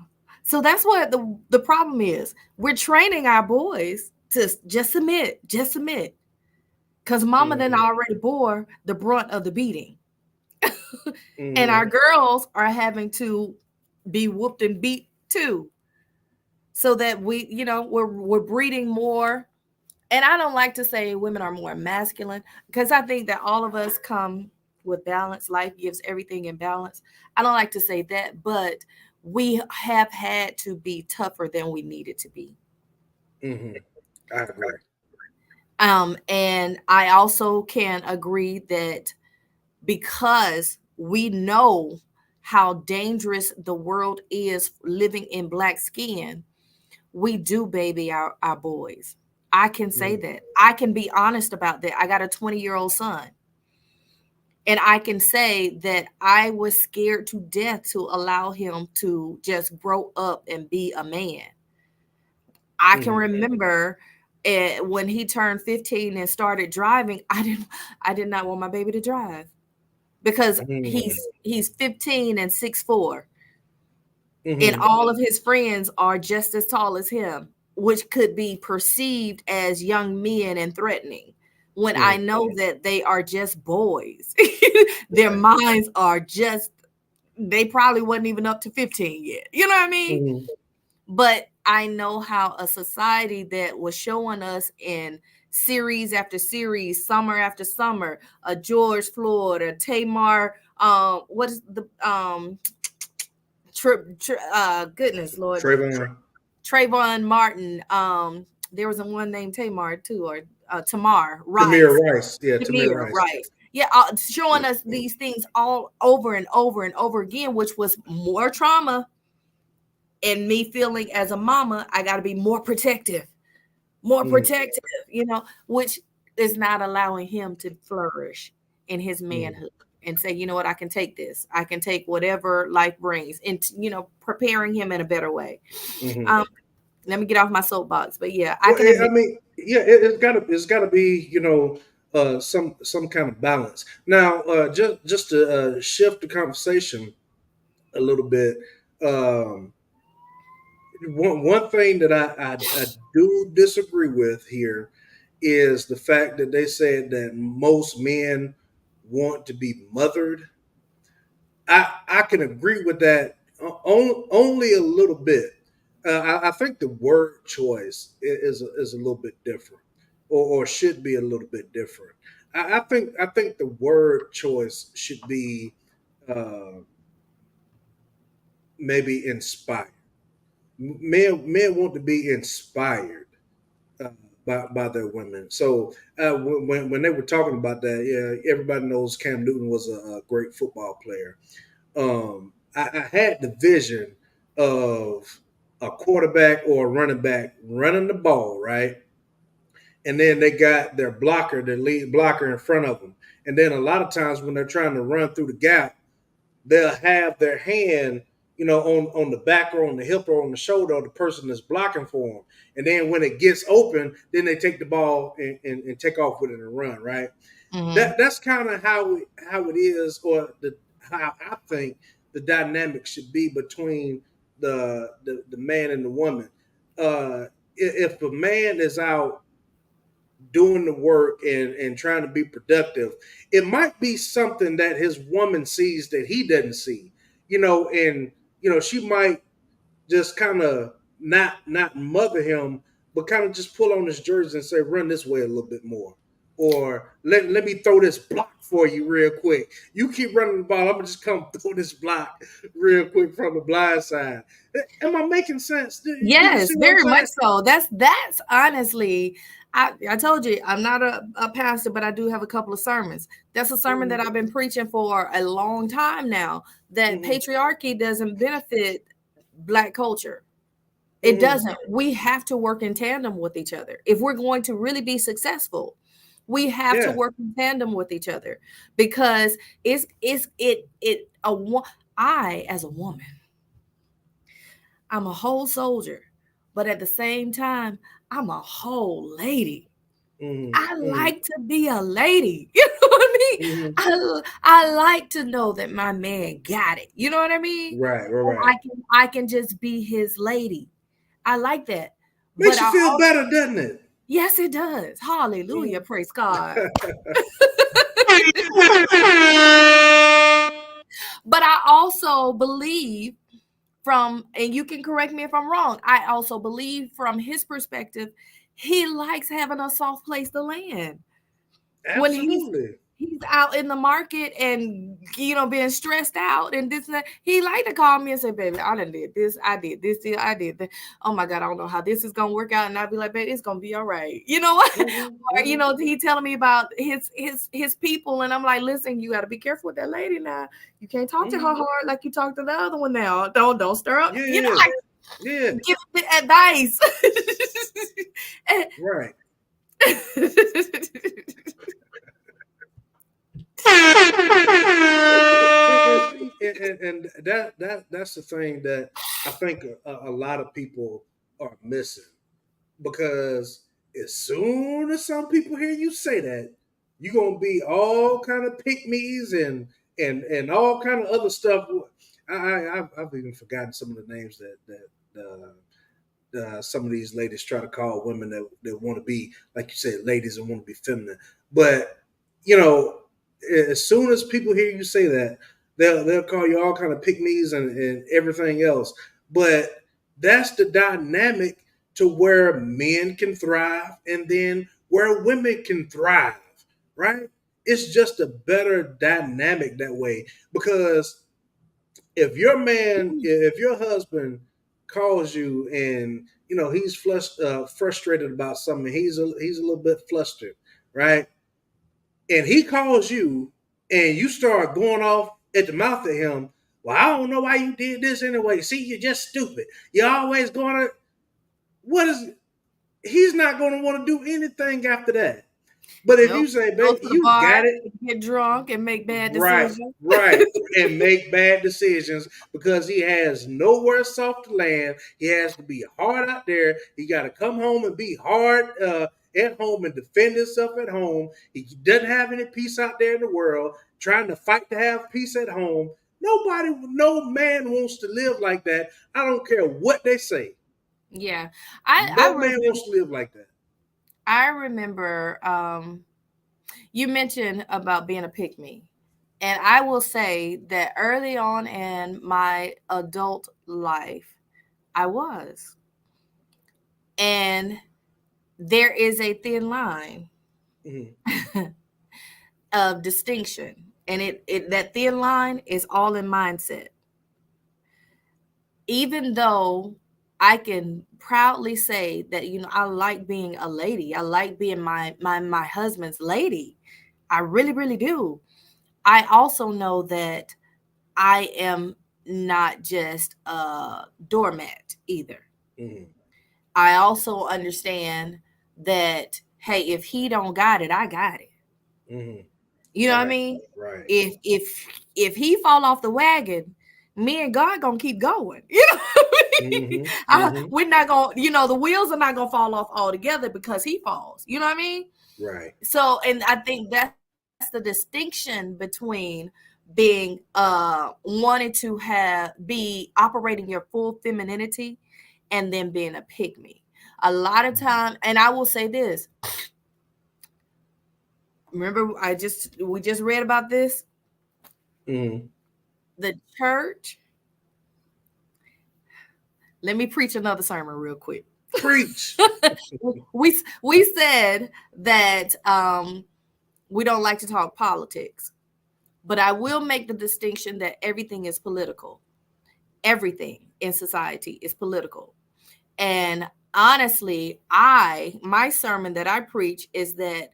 So that's what the problem is. We're training our boys to just submit, just submit. Because mama then already bore the brunt of the beating. And our girls are having to be whooped and beat too. So that we're breeding more. And I don't like to say women are more masculine because I think that all of us come with balance. Life gives everything in balance. I don't like to say that, but we have had to be tougher than we needed to be. Mm-hmm. I agree. And I also can agree that because we know how dangerous the world is living in black skin, we do baby our boys. I can say that. I can be honest about that. I got a 20-year-old son. And I can say that I was scared to death to allow him to just grow up and be a man. I can remember when he turned 15 and started driving, I did not want my baby to drive because he's 15 and 6'4". And all of his friends are just as tall as him, which could be perceived as young men and threatening when I know that they are just boys. Their minds are just, they probably wasn't even up to 15 yet. You know what I mean? But I know how a society that was showing us in series after series, summer after summer, a George Floyd, a Tamar, what is the goodness Lord, Trayvon Martin. There was a one named Tamar too, or Tamar Rice. Tamir Rice. Yeah, Tamir Rice. Yeah, showing us these things all over and over and over again, which was more trauma. And me feeling as a mama, I got to be more protective, which is not allowing him to flourish in his manhood. and say, you know what, I can take this. I can take whatever life brings, and preparing him in a better way. Mm-hmm. Let me get off my soapbox, but yeah, I Well, can admit. it's gotta be, some kind of balance. Now, just to shift the conversation a little bit, um, one thing that I do disagree with here is the fact that they said that most men want to be mothered. I can agree with that only a little bit. I think the word choice is a little bit different, or should be a little bit different. I think the word choice should be uh, maybe inspired. Men want to be inspired uh, by their women. So when they were talking about that, yeah, everybody knows Cam Newton was a great football player. I had the vision of a quarterback or a running back running the ball, right? And then they got their blocker, their lead blocker in front of them. And then a lot of times when they're trying to run through the gap, they'll have their hand, on the back or on the hip or on the shoulder of the person that's blocking for them. And then when it gets open, then they take the ball and take off with it and run, right? Mhm. That's kind of how it is, or how I think the dynamic should be between the man and the woman. If a man is out doing the work and trying to be productive, it might be something that his woman sees that he doesn't see, and she might just kind of not mother him, but kind of just pull on his jersey and say, "Run this way a little bit more," or let me throw this block for you real quick. You keep running the ball, I'm gonna just come throw this block real quick from the blind side. Am I making sense? You Yes, see what I'm very saying? much so. That's honestly, I told you I'm not a pastor, but I do have a couple of sermons. That's a sermon that Mm-hmm. I've been preaching for a long time now. That Mm-hmm. patriarchy doesn't benefit Black culture. It Mm-hmm. doesn't. We have to work in tandem with each other if we're going to really be successful. We have to Yeah. work in tandem with each other, because it's it a I, as a woman, I'm a whole soldier, but at the same time, I'm a whole lady. I Mm-hmm. like to be a lady. You know what I mean? Mm-hmm. I like to know that my man got it. You know what I mean? Right, right, And right. I can just be his lady. I like that. But Makes you I feel also, better, doesn't it? yes, it does. Hallelujah. Mhm. Praise God. But I also believe from, and you can correct me if I'm wrong, I also believe from his perspective, he likes having a soft place to land. When Absolutely. he's out in the market and being stressed out and this and that, he like to call me and say, "Baby, I done did this, I did this, I did that. Oh my God, I don't know how this is gonna work out." And I'll be like, "Baby, it's gonna be all right." You know what? Hmm. Or Hmm. he telling me about his people, and I'm like, "Listen, you got to be careful with that lady now. You can't talk to her Hmm. hard like you talk to the other one now. Don't stir up." Yeah, I yeah, yeah. give the advice. Right. And see, and that's the thing that I think a lot of people are missing, because as soon as some people hear you say that, you're gonna be all kind of pick me's and all kind of other stuff. I've even forgotten some of the names that some of these ladies try to call women that want to be, like you said, ladies and want to be feminine. But you know, as soon as people hear you say that, they'll call you all kind of pick me's and everything else. But that's the dynamic to where men can thrive and then where women can thrive, right? It's just a better dynamic that way, because if your husband calls you and he's frustrated about something, he's a little bit flustered, right? And he calls you and you start going off at the mouth at him. Well, I don't know why you did this anyway. See, you're just stupid. You're always going to. What is? He's not going to want to do anything after that. But if Nope. you say, Go baby, to the you bar, got it. get drunk, and make bad Right, decisions. right. And make bad decisions because he has nowhere soft to land. He has to be hard out there. He got to come home and be hard at home and defend himself at home. He doesn't have any peace out there in the world, trying to fight to have peace at home. Nobody, no man wants to live like that. I don't care what they say. Yeah, I No man remember. wants to live like that. I remember you mentioned about being a pick me. And I will say that early on in my adult life, I was. And there is a thin line Mm-hmm. of distinction. And it that thin line is all in mindset. Even though I can proudly say that, I like being a lady. I like being my husband's lady. I really, really do. I also know that I am not just a doormat either. Mm-hmm. I also understand that, hey, if he don't got it, I got it. Mm-hmm. You know what I Right, mean? right. If he fall off the wagon, me and God gonna keep going. You know what I mean? Mm-hmm. Mm-hmm. We're not gonna, the wheels are not gonna fall off altogether because he falls. You know what I mean? Right. So, and I think that's the distinction between being wanting to be operating your full femininity and then being a pygmy. A lot of time, and I will say this. Remember, we just read about this. Mm-hmm. The church. Let me preach another sermon real quick. Preach. we said that we don't like to talk politics, but I will make the distinction that everything is political. Everything in society is political. And honestly, my sermon that I preach is that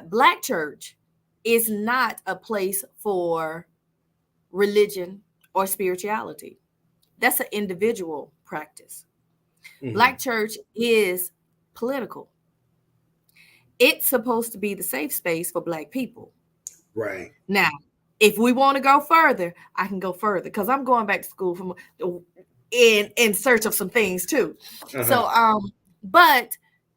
Black church is not a place for religion or spirituality. That's an individual practice. Mm-hmm. Black church is political. It's supposed to be the safe space for Black people. Right. Now, if we want to go further, I can go further because I'm going back to school in search of some things too. Uh-huh. So, but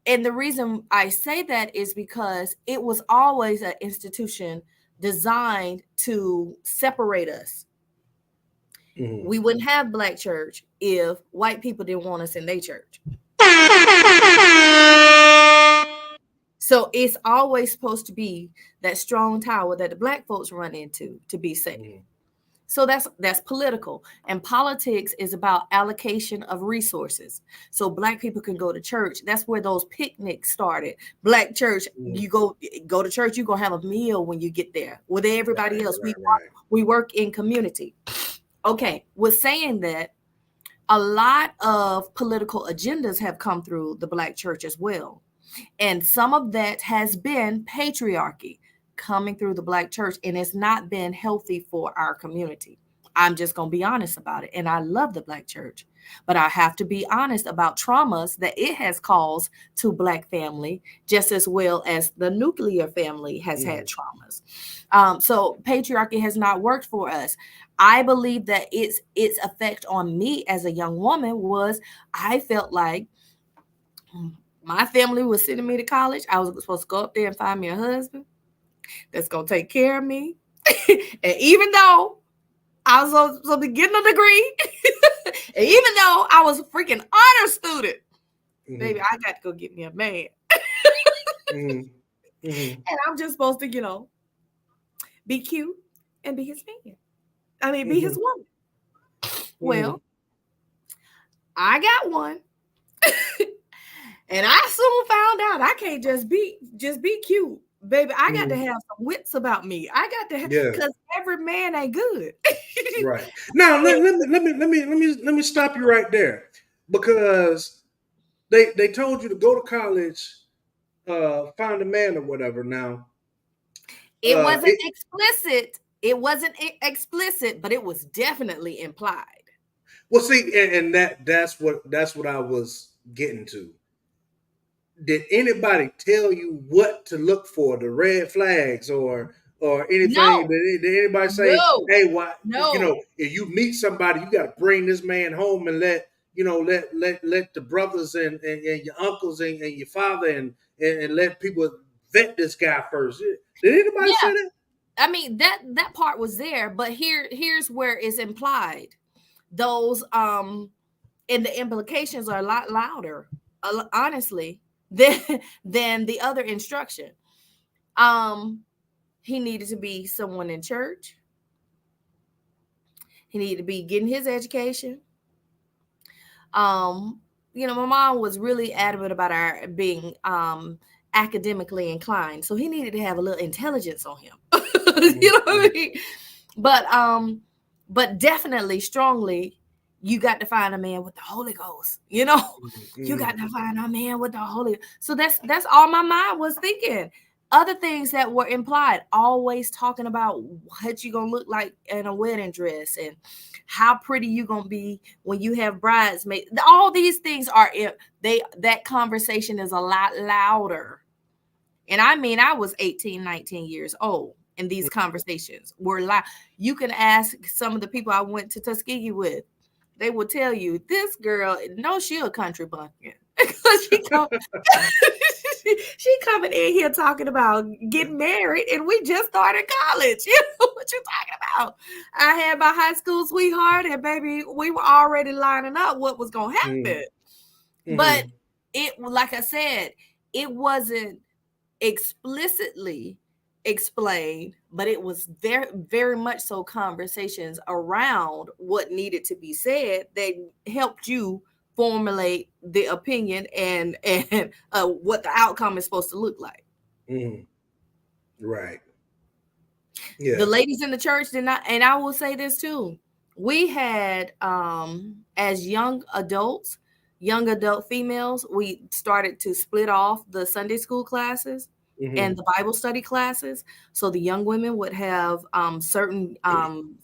and the reason I say that is because it was always an institution designed to separate us. Mm-hmm. We wouldn't have Black church if white people didn't want us in their church. So it's always supposed to be that strong tower that the Black folks run into to be safe. Mm-hmm. So that's political, and politics is about allocation of resources. So Black people can go to church. That's where those picnics started. Black church, Mm-hmm. you go to church. You gonna have a meal when you get there with everybody Right, else. right. We work in community. Okay, with saying that, a lot of political agendas have come through the Black church as well. And some of that has been patriarchy coming through the Black church, and it's not been healthy for our community. I'm just going to be honest about it. And I love the Black church, but I have to be honest about traumas that it has caused to Black family, just as well as the nuclear family has had traumas. So patriarchy has not worked for us. I believe that its effect on me as a young woman was I felt like my family was sending me to college. I was supposed to go up there and find me a husband that's going to take care of me. And even though I was supposed to be getting a degree, and even though I was a freaking honor student, baby, I got to go get me a man. And I'm just supposed to, be cute and be his man. I mean, be his woman. Well, I got one. And I soon found out I can't just be cute, baby. I got to have some wits about me. I got to have, because every man ain't good. Right. Now let me stop you right there, because they told you to go to college, find a man or whatever. Now it wasn't explicit. It wasn't explicit, but it was definitely implied. Well, see, and that's what I was getting to. did anybody tell you what to look for, the red flags or anything? No, Did anybody say, no, hey, why, no. if you meet somebody, you got to bring this man home and let the brothers and your uncles and your father and let people vet this guy first. Did anybody say Yeah, that? I mean that part was there, but here's where it's implied. Those and the implications are a lot louder, honestly, than than the other instruction. Um, he needed to be someone in church. He needed to be getting his education. Um, my mom was really adamant about our being academically inclined, so he needed to have a little intelligence on him. You know what I mean? But definitely, strongly, you got to find a man with the Holy Ghost. You got to find a man with the Holy. So that's all my mind was thinking. Other things that were implied, always talking about what you gonna look like in a wedding dress and how pretty you gonna be when you have bridesmaids. All these things are that conversation is a lot louder. And I mean, I was 18, 19 years old, and these conversations were loud. You can ask some of the people I went to Tuskegee with. They will tell you, this girl, no, she a country bumpkin. Because she coming in here talking about getting married, and we just started college. What you talking about? I had my high school sweetheart, and baby, we were already lining up what was gonna happen. But it, like I said, it wasn't explicitly explained, but it was very, very much so conversations around what needed to be said that helped you formulate the opinion and what the outcome is supposed to look like. Right. Yeah. The ladies in the church did not, and I will say this too. We had as young adult females, we started to split off the Sunday school classes and the Bible study classes. So the young women would have certain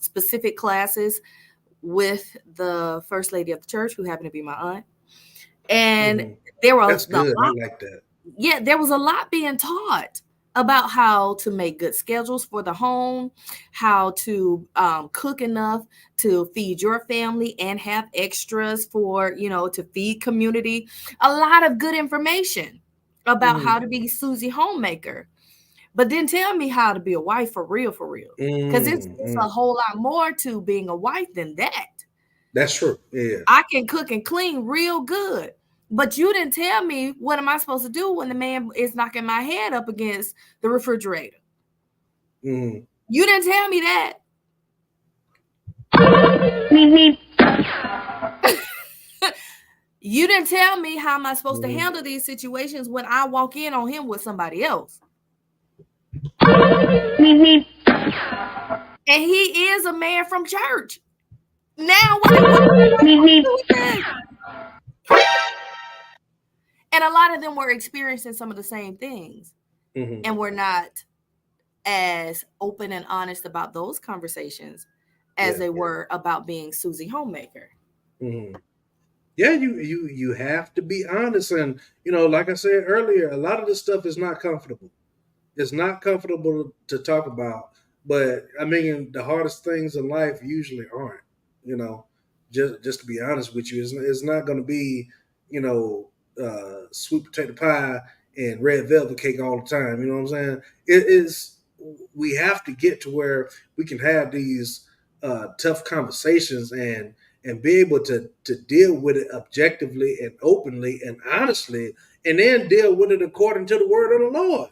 specific classes with the first lady of the church, who happened to be my aunt. And there was That's good. I like that. Yeah, there was a lot being taught about how to make good schedules for the home, how to cook enough to feed your family and have extras for, to feed community. A lot of good information about how to be Susie homemaker. But then tell me how to be a wife for real, because it's a whole lot more to being a wife than that. That's true. Yeah. I can cook and clean real good. But you didn't tell me what am I supposed to do when the man is knocking my head up against the refrigerator. You didn't tell me that. You didn't tell me how am I supposed to handle these situations when I walk in on him with somebody else. And he is a man from church. Now what and a lot of them were experiencing some of the same things and were not as open and honest about those conversations as they were about being Susie homemaker. Yeah, you have to be honest, and like I said earlier, a lot of this stuff is not comfortable. It's not comfortable to talk about, but I mean, the hardest things in life usually aren't. Just to be honest with you, it's not going to be sweet potato pie and red velvet cake all the time. You know what I'm saying? It is. We have to get to where we can have these tough conversations and be able to deal with it objectively and openly and honestly, and then deal with it according to the word of the Lord,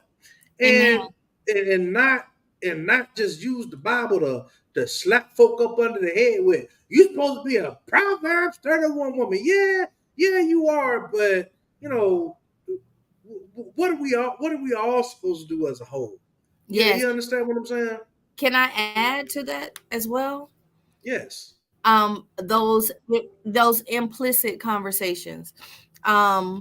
and not just use the Bible to slap folk up under the head with. You're supposed to be a Proverbs 31 woman. Yeah, you are, but what are we all supposed to do as a whole? Yeah, you understand what I'm saying? Can I add to that as well? Yes. Those implicit conversations. I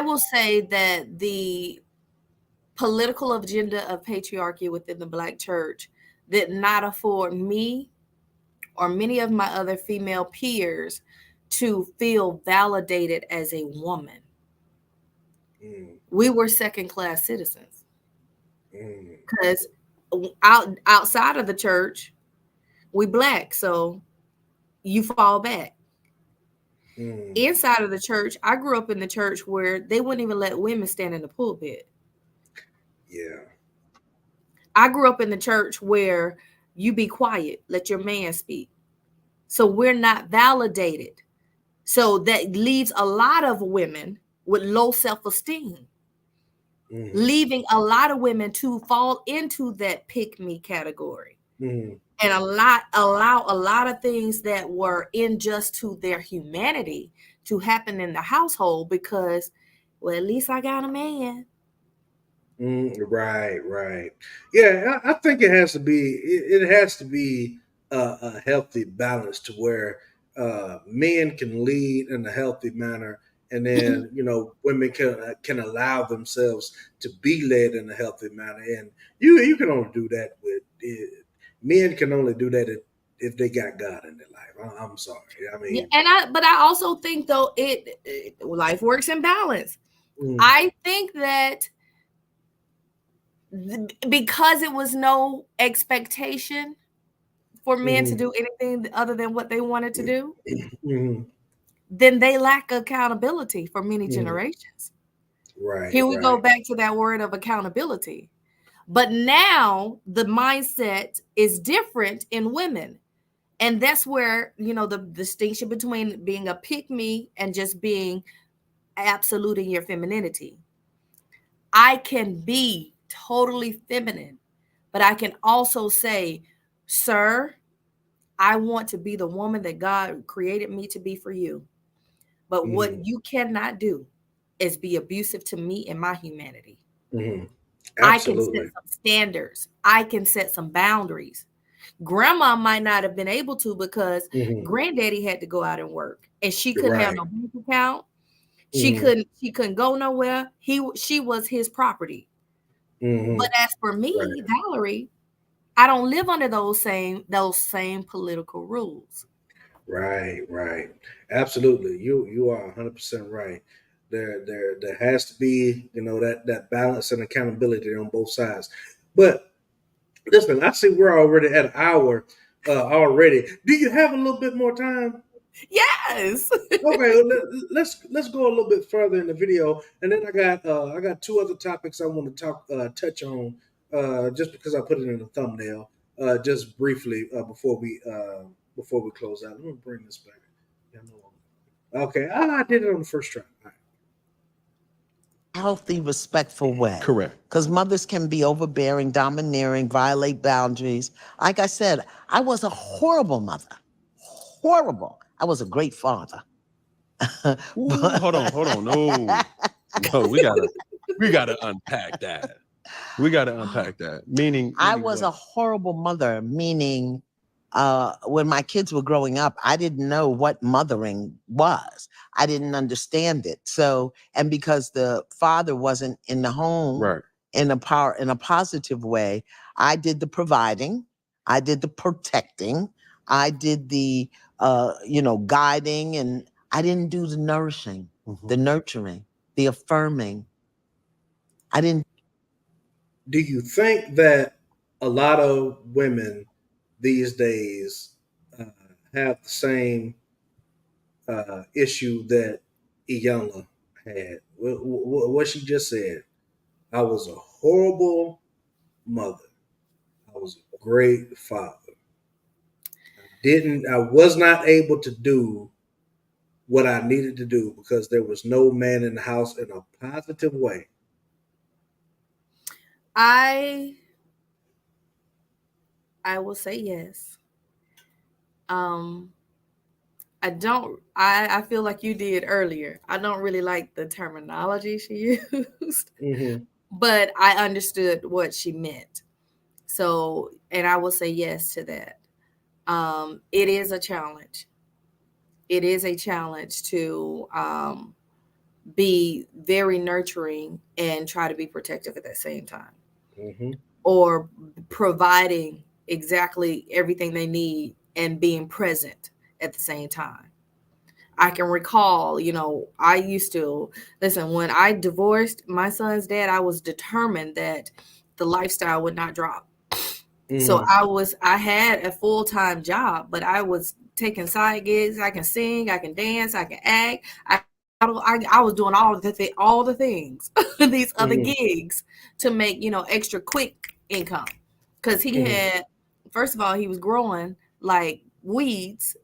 will say that the political agenda of patriarchy within the Black church did not afford me or many of my other female peers to feel validated as a woman. Mm, We were second-class citizens mm, because outside of the church, we Black, so you fall back. mm. Inside of the church, I grew up in the church where they wouldn't even let women stand in the pulpit. Yeah. I grew up in the church where you be quiet, let your man speak. So we're not validated. So that leaves a lot of women with low self-esteem, Mm, leaving a lot of women to fall into that pick me category. mm, And allow a lot of things that were unjust to their humanity to happen in the household because, well, at least I got a man. right, right. Yeah, I think it has to be. It has to be a healthy balance to where men can lead in a healthy manner, and then women can allow themselves to be led in a healthy manner. And you can only do that with men can only do that if they got God in their life. I'm sorry. I Yeah, mean, but I also think though life works in balance. mm, I think that because it was no expectation for men to mm, do anything other than what they wanted to do, mm, then they lack accountability for many mm, generations. right, Here we go right. back to that word of accountability. But now the mindset is different in women. And that's where, the distinction between being a pick me and just being absolute in your femininity. I can be totally feminine, but I can also say, sir, I want to be the woman that God created me to be for you. But what Mm, you cannot do is be abusive to me and my humanity. mm, I can set absolutely. some standards. I can set some boundaries. Grandma might not have been able to because Hmm. granddaddy had to go out and work and she couldn't have Right. no bank account. She Hmm. couldn't go nowhere. She was his property. Hmm. But as for Right. me, Valerie, I don't live under those same political rules. Right. Right. Absolutely. You are 100% right. There has to be that balance and accountability on both sides. But listen, I see we're already at an hour already. Do you have a little bit more time? Yes. Okay, well, let's go a little bit further in the video, and then I got two other topics I want to touch on just because I put it in the thumbnail just briefly before we close out. Let me bring this back. Yeah, no. Okay, I did it on the first try. All right. Healthy, respectful way. Correct. Because mothers can be overbearing, domineering, violate boundaries. Like I said, I was a horrible mother. Horrible. I was a great father. Ooh, hold on, hold on. No, no, we gotta unpack that. We gotta unpack that. I Meaning was what? a horrible mother, meaning when my kids were growing up, I didn't know what mothering was. I didn't understand it. So, and because the father wasn't in the home Right. in a positive way, I did the providing, I did the protecting, I did the guiding, and I didn't do the nourishing, the Mhm. nurturing, the affirming. I didn't. Do you think that a lot of women these days uh, have the same issue that Iyanla had? What she just said. I was a horrible mother. I was a great father. I was not able to do what I needed to do because there was no man in the house in a positive way. I I will say yes. Um I feel like you did earlier. I don't really like the terminology she used, Hmm. but I understood what she meant. So, and I will say yes to that. It is a challenge. It is a challenge to be very nurturing and try to be protective at the same time, Hmm. or providing exactly everything they need and being present at the same time. I can recall, I used to listen when I divorced my son's dad, I was determined that the lifestyle would not drop. So Mm-hmm. I had a full-time job, but I was taking side gigs. I can sing, I can dance, I can act. I was doing all the things, these other Mm-hmm. gigs to make, extra quick income. Cause he Mm-hmm. had, first of all, he was growing like weeds,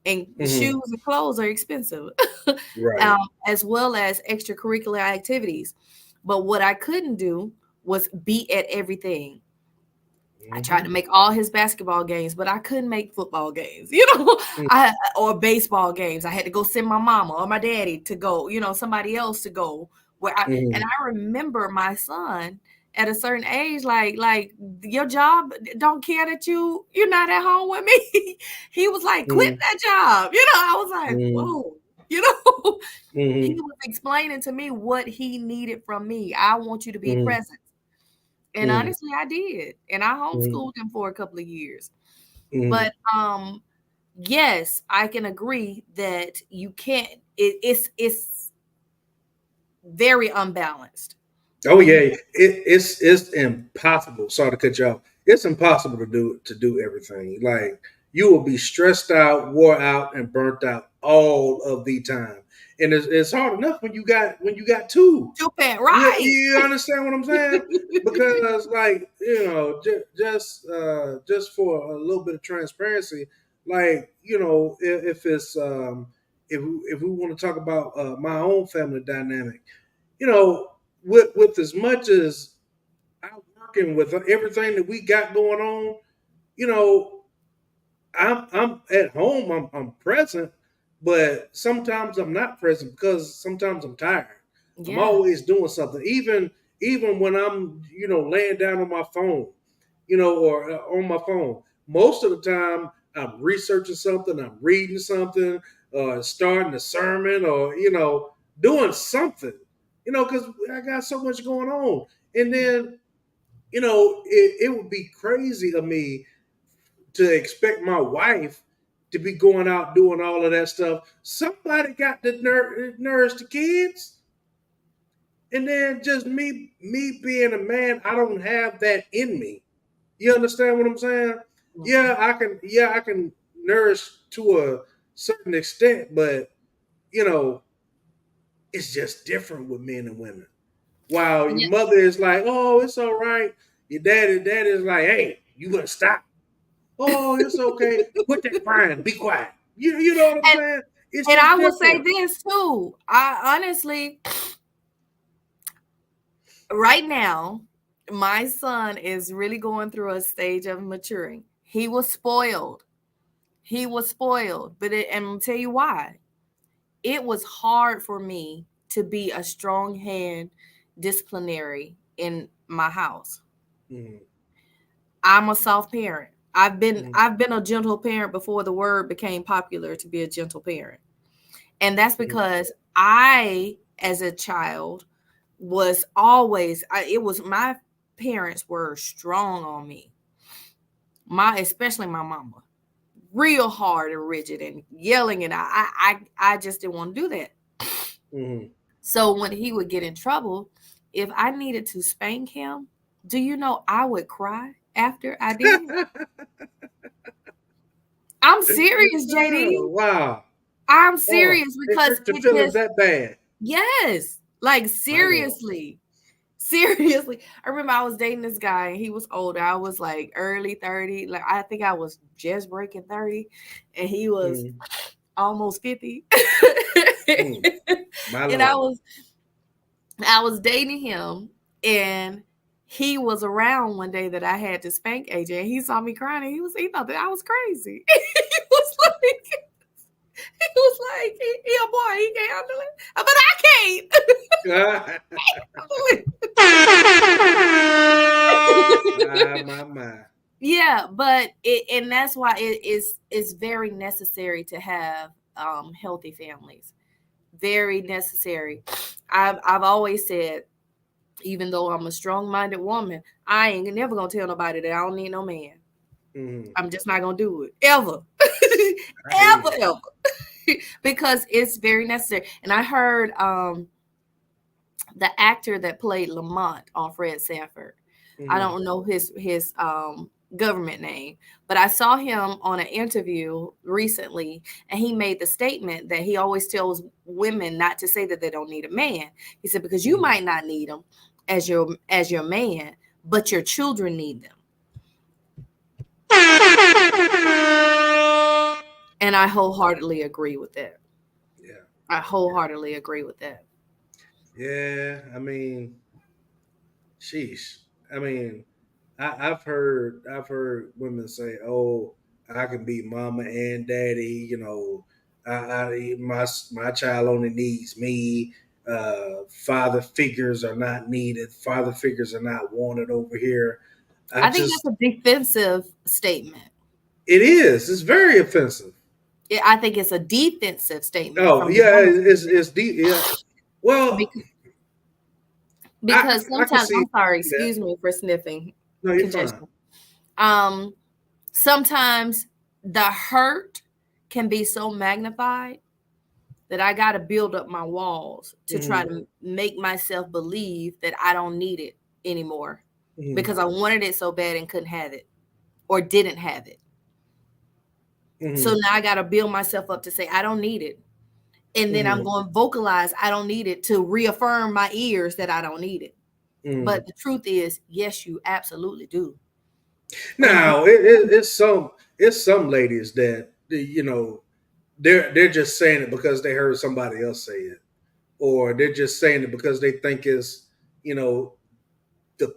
and Mm-hmm. shoes and clothes are expensive, Right. as well as extracurricular activities. But what I couldn't do was be at everything. I tried to Mm-hmm. make all his basketball games, but I couldn't make football games, or baseball games. I had to go send my mama or my daddy to go, somebody else to go. And Mm-hmm. I remember my son at a certain age, like your job don't care that you're not at home with me. He was like, quit Mm-hmm. that job. I was like, Mm-hmm. whoa, you know. He Mm-hmm. was explaining to me what he needed from me. I want you to be Mm-hmm. present. And honestly, I did. And I homeschooled him for a couple of years. Mm-hmm. But yes, I can agree that you can't it's very unbalanced Oh when you yeah, it's impossible. Sorry to cut you off. It's impossible to do everything. Like you will be stressed out, wore out, and burnt out all of the time. And it's hard enough when you got two. two parent You, right. you understand what I'm saying? Because like just for a little bit of transparency, like if it's if we want to talk about my own family dynamic, you know, with as much as I'm working with everything that we got going on, you know, I'm at home, I'm present, but sometimes I'm not present because sometimes I'm tired. I'm Yeah. always doing something, even when I'm laying down on my phone, or on my phone. Most of the time, I'm researching something, I'm reading something, starting a sermon, or doing something, because I got so much going on. And then it would be crazy of me to expect my wife to be going out doing all of that stuff. Somebody got to nourish the kids, and then just me being a man, I don't have that in me. You understand what I'm saying? Mhm. Yeah, I can. Yeah, I can nourish to a certain extent, but you know, it's just different with men and women. While your Yeah. mother is like, "Oh, it's all right," your daddy is like, "Hey, you gonna stop? Oh, it's okay. Quit that crying. Be quiet." You know what I'm And saying? It's and just I will say different. this too. I honestly, right now, my son is really going through a stage of maturing. He was spoiled. He was spoiled, and I'll tell you why. It was hard for me to be a strong hand disciplinary in my house. Mm-hmm. I'm a soft parent. I've been Mm-hmm. I've been a gentle parent before the word became popular to be a gentle parent. And that's because I, as a child, was always it was my parents were strong on me. Especially my mama. Real hard and rigid and yelling, and I just didn't want to do that. Mm-hmm. So when he would get in trouble, if I needed to spank him, do you know I would cry after I did it? I'm serious, Oh, JD. wow. I'm Oh, serious it because hurt your it feelings just that bad. yes, like My Lord. seriously. Seriously. I remember I was dating this guy and he was older. I was like early 30. Like I think I was just breaking 30 and he was Mm-hmm. almost 50. Mm. My And Lord. I was dating him, and he was around one day that I had to spank AJ. And he saw me crying, and he thought that I was crazy. He was like, he a boy, he can't handle it, but I can't handle it. My. Yeah, but and that's why it's very necessary to have healthy families. Very necessary. I've always said, even though I'm a strong-minded woman, I ain't never gonna tell nobody that I don't need no man. Mm-hmm. I'm just not gonna do it ever, I hear ever, you. ever. because it's very necessary. And I heard the actor that played Lamont on Fred Sanford. I don't know his government name, but I saw him on an interview recently, and he made the statement that he always tells women not to say that they don't need a man. He said, because you might not need him as your man, but your children need them. And I wholeheartedly agree with that. Yeah. I wholeheartedly agree with that. Yeah. I mean, sheesh. I mean, I've heard women say, "Oh, I can be mama and daddy." My child only needs me. Father figures are not needed. Father figures are not wanted over here. I think that's a defensive statement. It is. It's very offensive. I think it's a defensive statement. Oh yeah, it's deep. Yeah. Well, because I can sometimes, see I'm sorry, that. excuse me for sniffing. No, you're Congestion. fine. Sometimes the hurt can be so magnified that I got to build up my walls to try to make myself believe that I don't need it anymore because I wanted it so bad and couldn't have it or didn't have it. So now I got to build myself up to say, I don't need it. And then I'm going to vocalize, I don't need it, to reaffirm my ears that I don't need it. But the truth is, yes, you absolutely do. Now it's some ladies that they're just saying it because they heard somebody else say it, or they're just saying it because they think it's the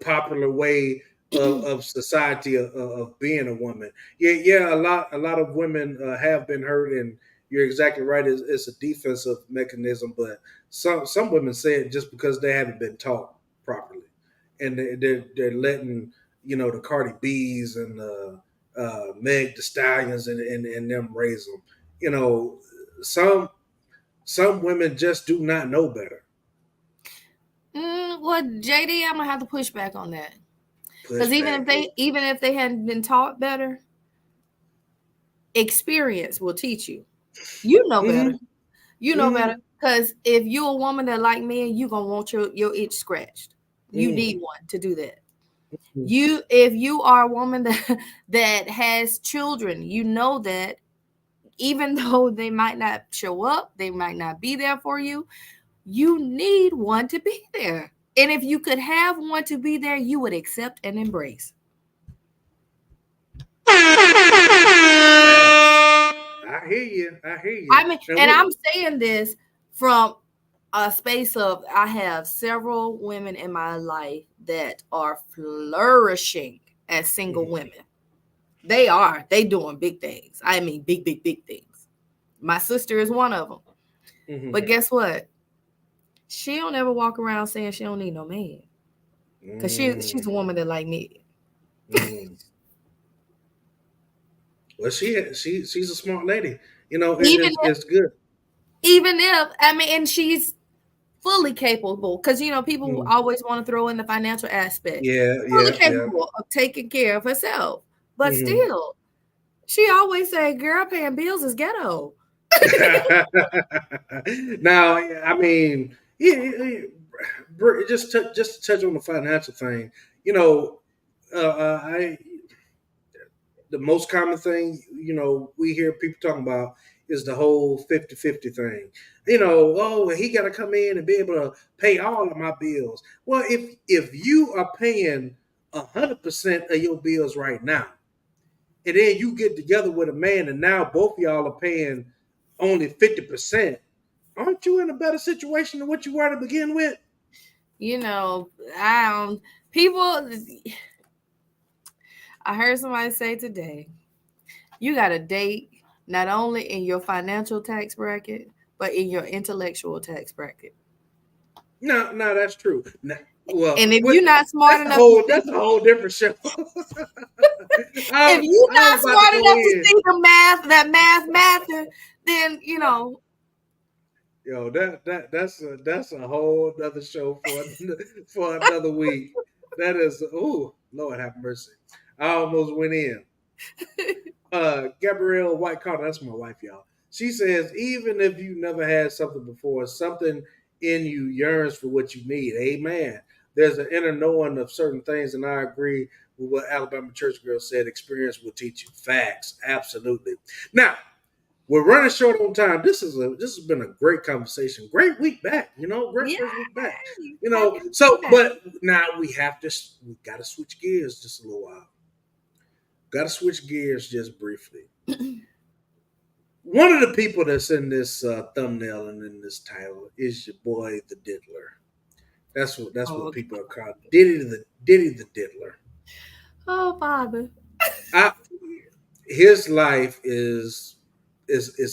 popular way of society of being a woman. Yeah. A lot of women have been hurt, and you're exactly right. It's a defensive mechanism, but some women say it just because they haven't been taught properly, and they're letting the Cardi B's and Meg the Stallions and them raise them. Some women just do not know better. Well, JD, I'm gonna have to push back on that because even if they hadn't been taught better, experience will teach you. You know better. You know better, because if you're a woman that like men, you gonna want your itch scratched. You need one to do that. If you are a woman that has children, you know that even though they might not show up, they might not be there for you, you need one to be there. And if you could have one to be there, you would accept and embrace. I hear you. I mean, and I'm saying this from a space of, I have several women in my life that are flourishing as single women. They doing big things. I mean, big things. My sister is one of them. But guess what? She don't ever walk around saying she don't need no man. Because she's a woman that like me. Well, she's a smart lady. It's good. Even if, I mean, and she's fully capable, because people always want to throw in the financial aspect. Fully capable of taking care of herself. But still, she always say, girl, paying bills is ghetto. Now, I mean, just to touch on the financial thing, the most common thing, we hear people talking about is the whole 50-50 thing. Oh, he got to come in and be able to pay all of my bills. Well, if you are paying 100% of your bills right now, and then you get together with a man and now both of y'all are paying only 50%, aren't you in a better situation than what you were to begin with? I heard somebody say today, you got to date not only in your financial tax bracket, but in your intellectual tax bracket. No, that's true. And if you're not smart enough, that's a whole different show. If you're not smart enough to see the math, then that's a whole other show for another week. That is, Lord have mercy. I almost went in. Gabrielle White Caudle, that's my wife, y'all. She says, even if you never had something before, something in you yearns for what you need. Amen. There's an inner knowing of certain things, and I agree with what Alabama Church Girl said. Experience will teach you. Facts. Absolutely. Now, we're running short on time. This has been a great conversation. Great week back, great Yay! first week back. Happy to So be back. but now we gotta switch gears just a little while. Gotta switch gears just briefly. One of the people that's in this thumbnail and in this title is your boy the Diddler. That's what people are called. Diddy the Diddler. Oh, Father. His life is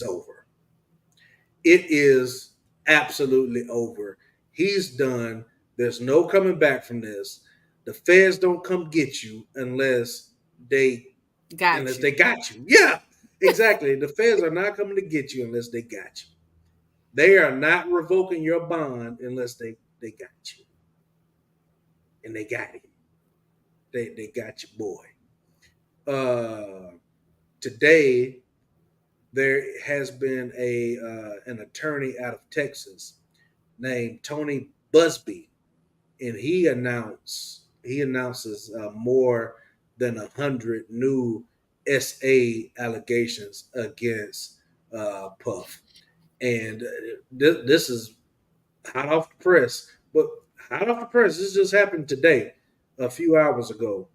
over. It is absolutely over. He's done. There's no coming back from this. The feds don't come get you unless they got you. Yeah, exactly. The feds are not coming to get you unless they got you. They are not revoking your bond unless they got you. And they got him. They got your boy. Today there has been an attorney out of Texas named Tony Busby, and he announces more than 100 new SA allegations against Puff, and this is hot off the press. But hot off the press, this just happened today, a few hours ago,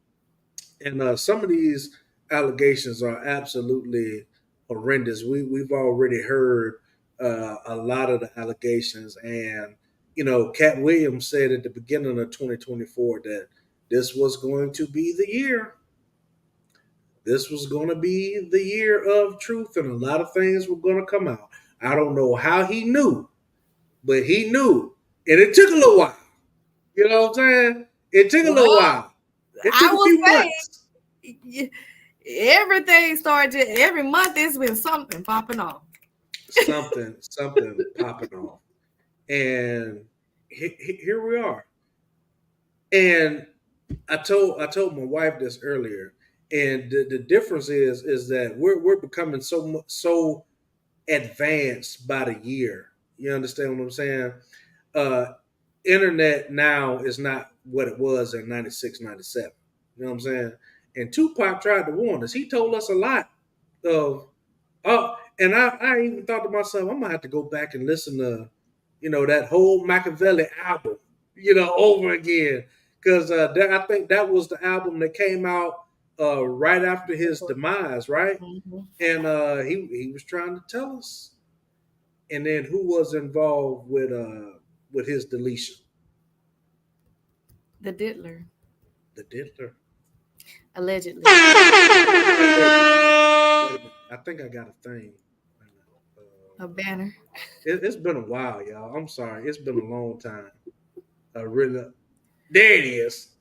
and some of these allegations are absolutely horrendous. We've already heard a lot of the allegations, and Cat Williams said at the beginning of 2024 that this was going to be the year. This was going to be the year of truth, and a lot of things were going to come out. I don't know how he knew, but he knew, and it took a little while. You know what I'm saying? It took a little while. It took a few months. Every month there's been something popping off. Something popping off. And here we are. And I told my wife this earlier, and the difference is that we're becoming so advanced by the year. You understand what I'm saying? Internet now is not what it was in 96, 97. You know what I'm saying? And Tupac tried to warn us. He told us a lot of, and I even thought to myself, I'm gonna have to go back and listen to, that whole Machiavelli album, over again, because I think that was the album that came out right after his demise, right? Mm-hmm. And he was trying to tell us, and then who was involved with his deletion? The Diddler. The Diddler. Allegedly. I think I got a thing. A banner. It's been a while, y'all. I'm sorry. It's been a long time. Really. There it is.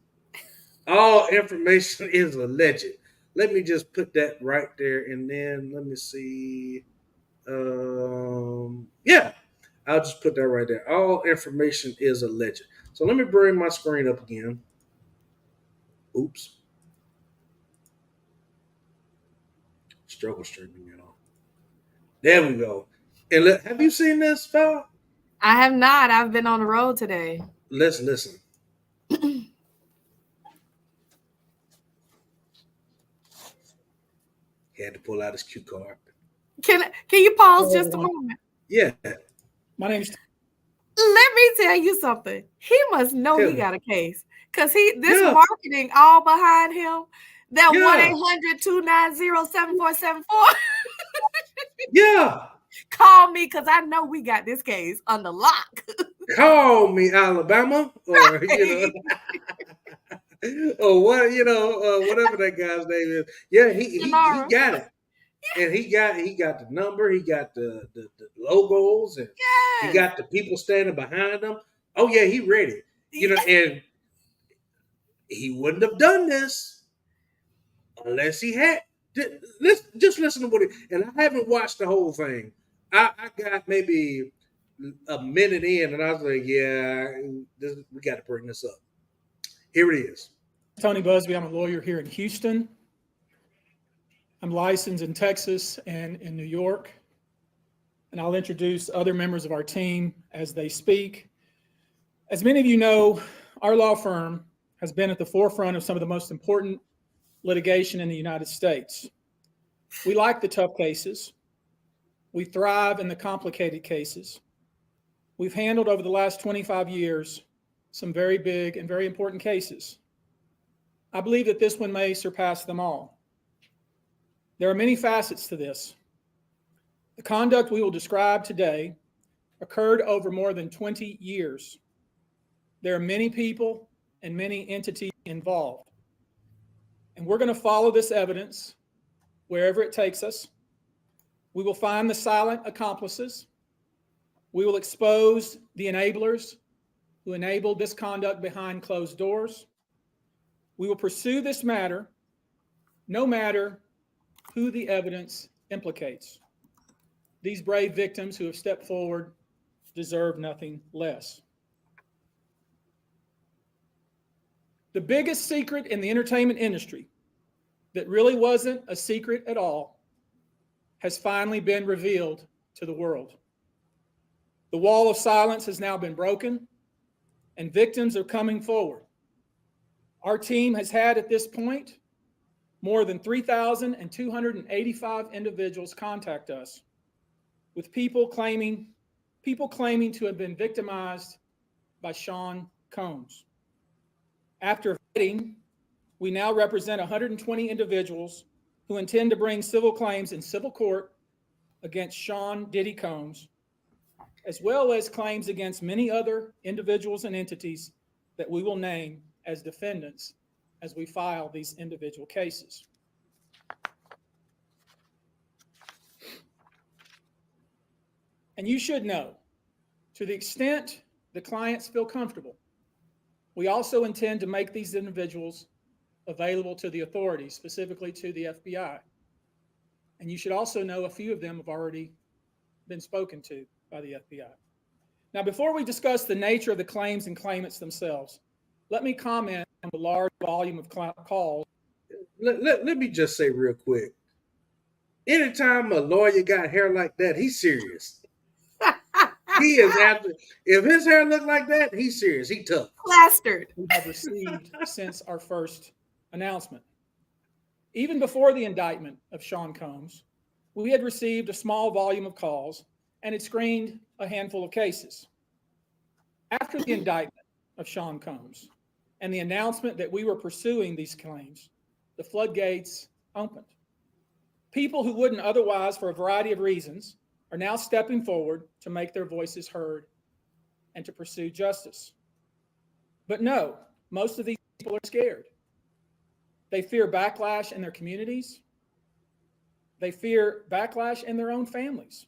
All information is alleged. Let me just put that right there, and then let me see. Yeah, I'll just put that right there. All information is alleged. So let me bring my screen up again. Oops. Struggle streaming, y'all. There we go. And have you seen this, fella? I have not. I've been on the road today. Let's listen. He had to pull out his cue card. Can you pause just a moment? Yeah. My name's. Let me tell you something. He must know he got a case, because marketing all behind him. That 1-800-290-7474. Yeah. Call me, because I know we got this case under lock. Call me, Alabama, or or what, whatever that guy's name is. Yeah, he got it. And he got the number, he got the logos, and he got the people standing behind him. Oh yeah, he ready. And he wouldn't have done this unless he had. Just listen to what and I haven't watched the whole thing. I got maybe a minute in, and I was like, yeah, we got to bring this up. Here it is. Tony Busby. I'm a lawyer here in Houston. I'm licensed in Texas and in New York. and I'll introduce other members of our team as they speak. As many of you know, our law firm has been at the forefront of some of the most important litigation in the United States. We like the tough cases. We thrive in the complicated cases. We've handled over the last 25 years some very big and very important cases. I believe that this one may surpass them all. There are many facets to this. The conduct we will describe today occurred over more than 20 years. There are many people and many entities involved. And we're going to follow this evidence wherever it takes us. We will find the silent accomplices. We will expose the enablers who enabled this conduct behind closed doors. We will pursue this matter no matter who the evidence implicates. These brave victims who have stepped forward deserve nothing less. The biggest secret in the entertainment industry that really wasn't a secret at all has finally been revealed to the world. The wall of silence has now been broken, and victims are coming forward. Our team has had at this point more than 3,285 individuals contact us with people claiming to have been victimized by Sean Combs. After vetting, we now represent 120 individuals who intend to bring civil claims in civil court against Sean Diddy Combs, as well as claims against many other individuals and entities that we will name as defendants as we file these individual cases. And you should know, to the extent the clients feel comfortable, we also intend to make these individuals available to the authorities, specifically to the FBI. And you should also know a few of them have already been spoken to by the FBI. Now, before we discuss the nature of the claims and claimants themselves, let me comment on the large volume of calls. Let me just say real quick. Anytime a lawyer got hair like that, he's serious. He is after. If his hair look like that, he's serious. He tough. Plastered. We have received since our first announcement. Even before the indictment of Sean Combs, we had received a small volume of calls and had screened a handful of cases. After the indictment of Sean Combs and the announcement that we were pursuing these claims, the floodgates opened. People who wouldn't otherwise, for a variety of reasons, are now stepping forward to make their voices heard and to pursue justice. But no, most of these people are scared. They fear backlash in their communities. They fear backlash in their own families.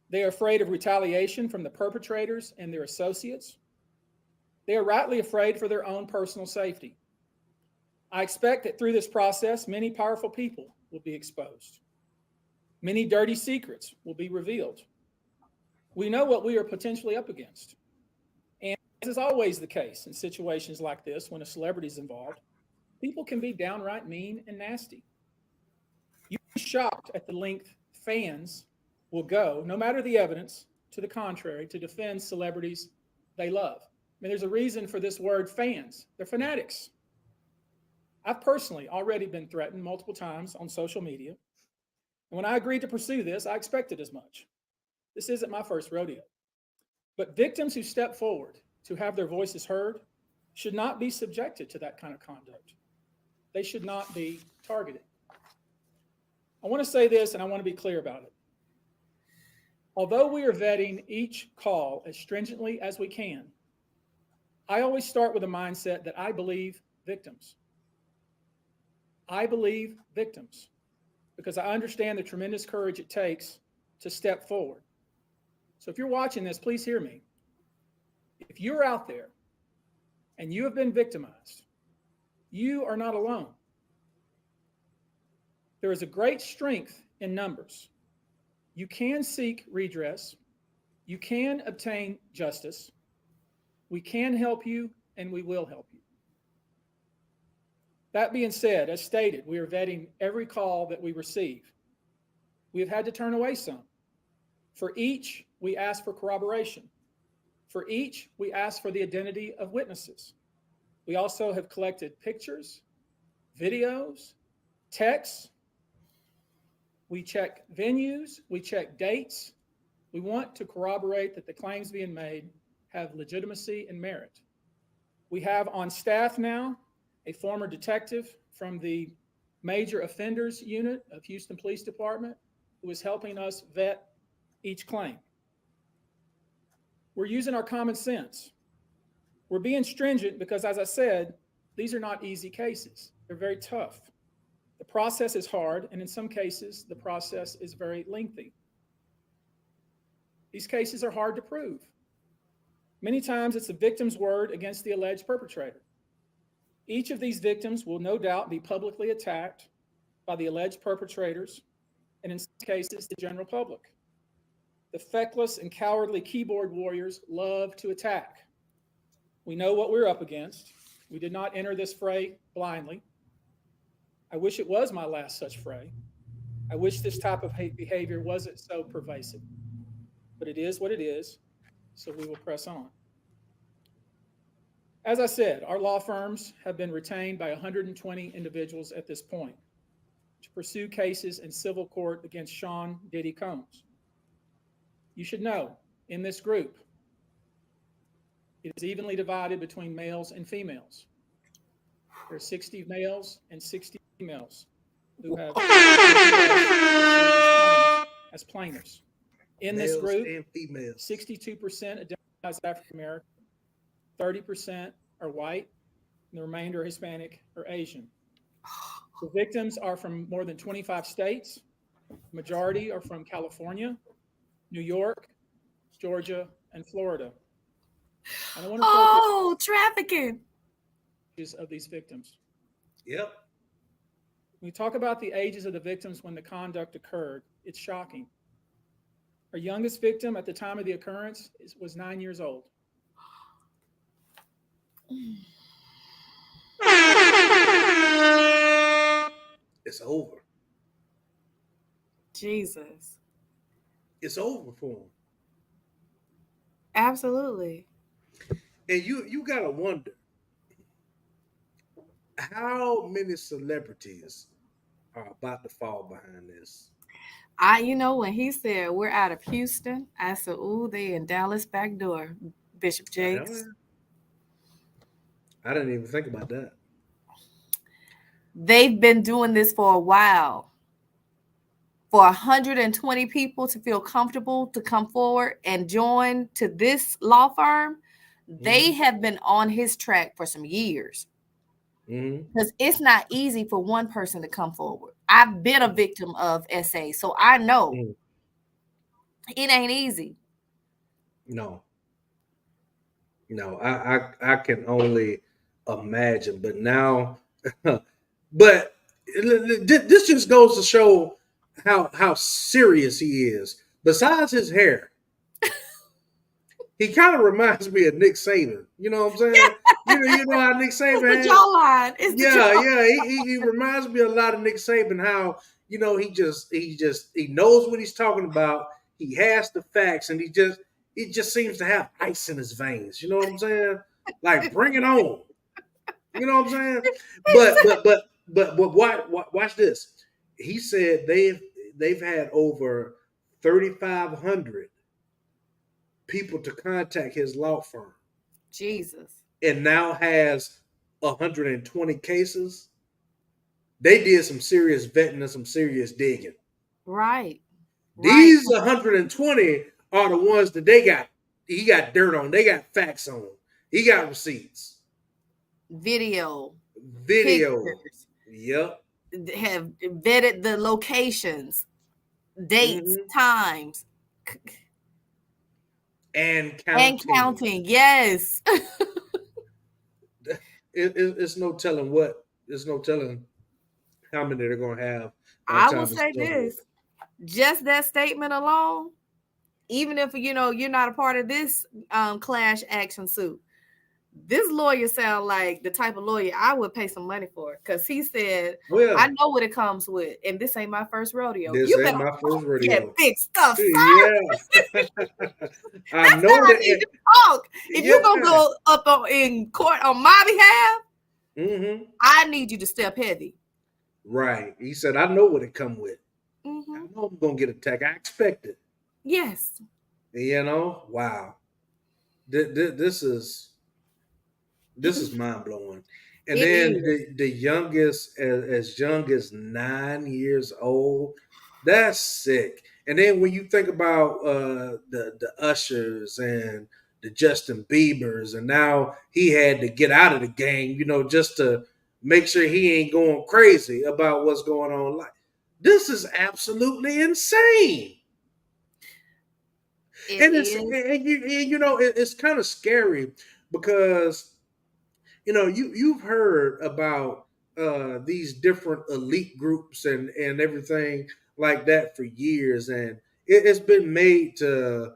They are afraid of retaliation from the perpetrators and their associates. They are rightly afraid for their own personal safety. I expect that through this process, many powerful people will be exposed. Many dirty secrets will be revealed. We know what we are potentially up against. And as is always the case in situations like this, when a celebrity is involved, people can be downright mean and nasty. You'd be shocked at the length fans will go, no matter the evidence, to the contrary, to defend celebrities they love. I mean, there's a reason for this word fans. They're fanatics. I've personally already been threatened multiple times on social media. And when I agreed to pursue this, I expected as much. This isn't my first rodeo. But victims who step forward to have their voices heard should not be subjected to that kind of conduct. They should not be targeted. I want to say this, and I want to be clear about it. Although we are vetting each call as stringently as we can, I always start with a mindset that I believe victims. I believe victims because I understand the tremendous courage it takes to step forward. So if you're watching this, please hear me. If you're out there and you have been victimized, you are not alone. There is a great strength in numbers. You can seek redress. You can obtain justice. We can help you, and we will help you. That being said, as stated, we are vetting every call that we receive. We have had to turn away some. For each, we ask for corroboration. For each, we ask for the identity of witnesses. We also have collected pictures, videos, texts. We check venues, we check dates. We want to corroborate that the claims being made have legitimacy and merit. We have on staff now a former detective from the Major Offenders Unit of Houston Police Department who is helping us vet each claim. We're using our common sense. We're being stringent because, as I said, these are not easy cases. They're very tough. The process is hard, and in some cases, the process is very lengthy. These cases are hard to prove. Many times, it's the victim's word against the alleged perpetrator. Each of these victims will no doubt be publicly attacked by the alleged perpetrators, and in some cases, the general public. The feckless and cowardly keyboard warriors love to attack. We know what we're up against. We did not enter this fray blindly. I wish it was my last such fray. I wish this type of hate behavior wasn't so pervasive, but it is what it is, so we will press on. As I said, our law firms have been retained by 120 individuals at this point to pursue cases in civil court against Sean Diddy Combs. You should know, in this group, it is evenly divided between males and females. There are 60 males and 60 females who have as plaintiffs. In this group, 62% identify as African American, 30% are white, and the remainder are Hispanic or Asian. The victims are from more than 25 states. The majority are from California, New York, Georgia, and Florida. And I want to trafficking of these victims. Yep. When we talk about the ages of the victims when the conduct occurred, it's shocking. Our youngest victim at the time of the occurrence was 9 years old. It's over. Jesus. It's over for him. Absolutely. And you gotta wonder how many celebrities are about to fall behind this. When he said we're out of Houston, I said, "Ooh, they in Dallas back door, Bishop Jakes." I didn't even think about that. They've been doing this for a while. For 120 people to feel comfortable to come forward and join to this law firm, they have been on his track for some years. Because it's not easy for one person to come forward. I've been a victim of SA, so I know it ain't easy. No, I can only imagine. But now, but this just goes to show how serious he is. Besides his hair, he kind of reminds me of Nick Saban. You know what I'm saying? You know how Nick Saban It's the jawline. He reminds me a lot of Nick Saban. How he knows what he's talking about. He has the facts, and it just seems to have ice in his veins. You know what I'm saying? Like, bring it on. You know what I'm saying? But watch this. He said they've had over 3,500 people to contact his law firm. Jesus. And now has 120 cases. They did some serious vetting and some serious digging. Right. These 120 are the ones that he got dirt on. They got facts on. He got receipts. Video. Pictures. Yep. Have vetted the locations, dates, times. And counting. Yes. It's no telling there's no telling how many they're going to have. I will say this. Just that statement alone, even if you're not a part of this clash action suit, This lawyer sound like the type of lawyer I would pay some money for, because he said, Oh yeah, I know what it comes with, and this ain't my first rodeo. this You ain't better my first get rodeo. big stuff, sir. Yeah, I That's know how I need you that. to talk. If you gonna Yeah. go up in court on my behalf, Mm-hmm. I need you to step heavy. Right. He said, I know what it come with. I Mm-hmm. know I'm gonna get attacked. I expect it. Yes. You know, wow. This is mind blowing. And It then is. the youngest, as young as 9 years old, that's sick. And then when you think about the Ushers and the Justin Biebers, and now he had to get out of the game, just to make sure he ain't going crazy about what's going on. Like, this is absolutely insane. It And is. it's kind of scary because you've heard about these different elite groups and everything like that for years, and it's been made to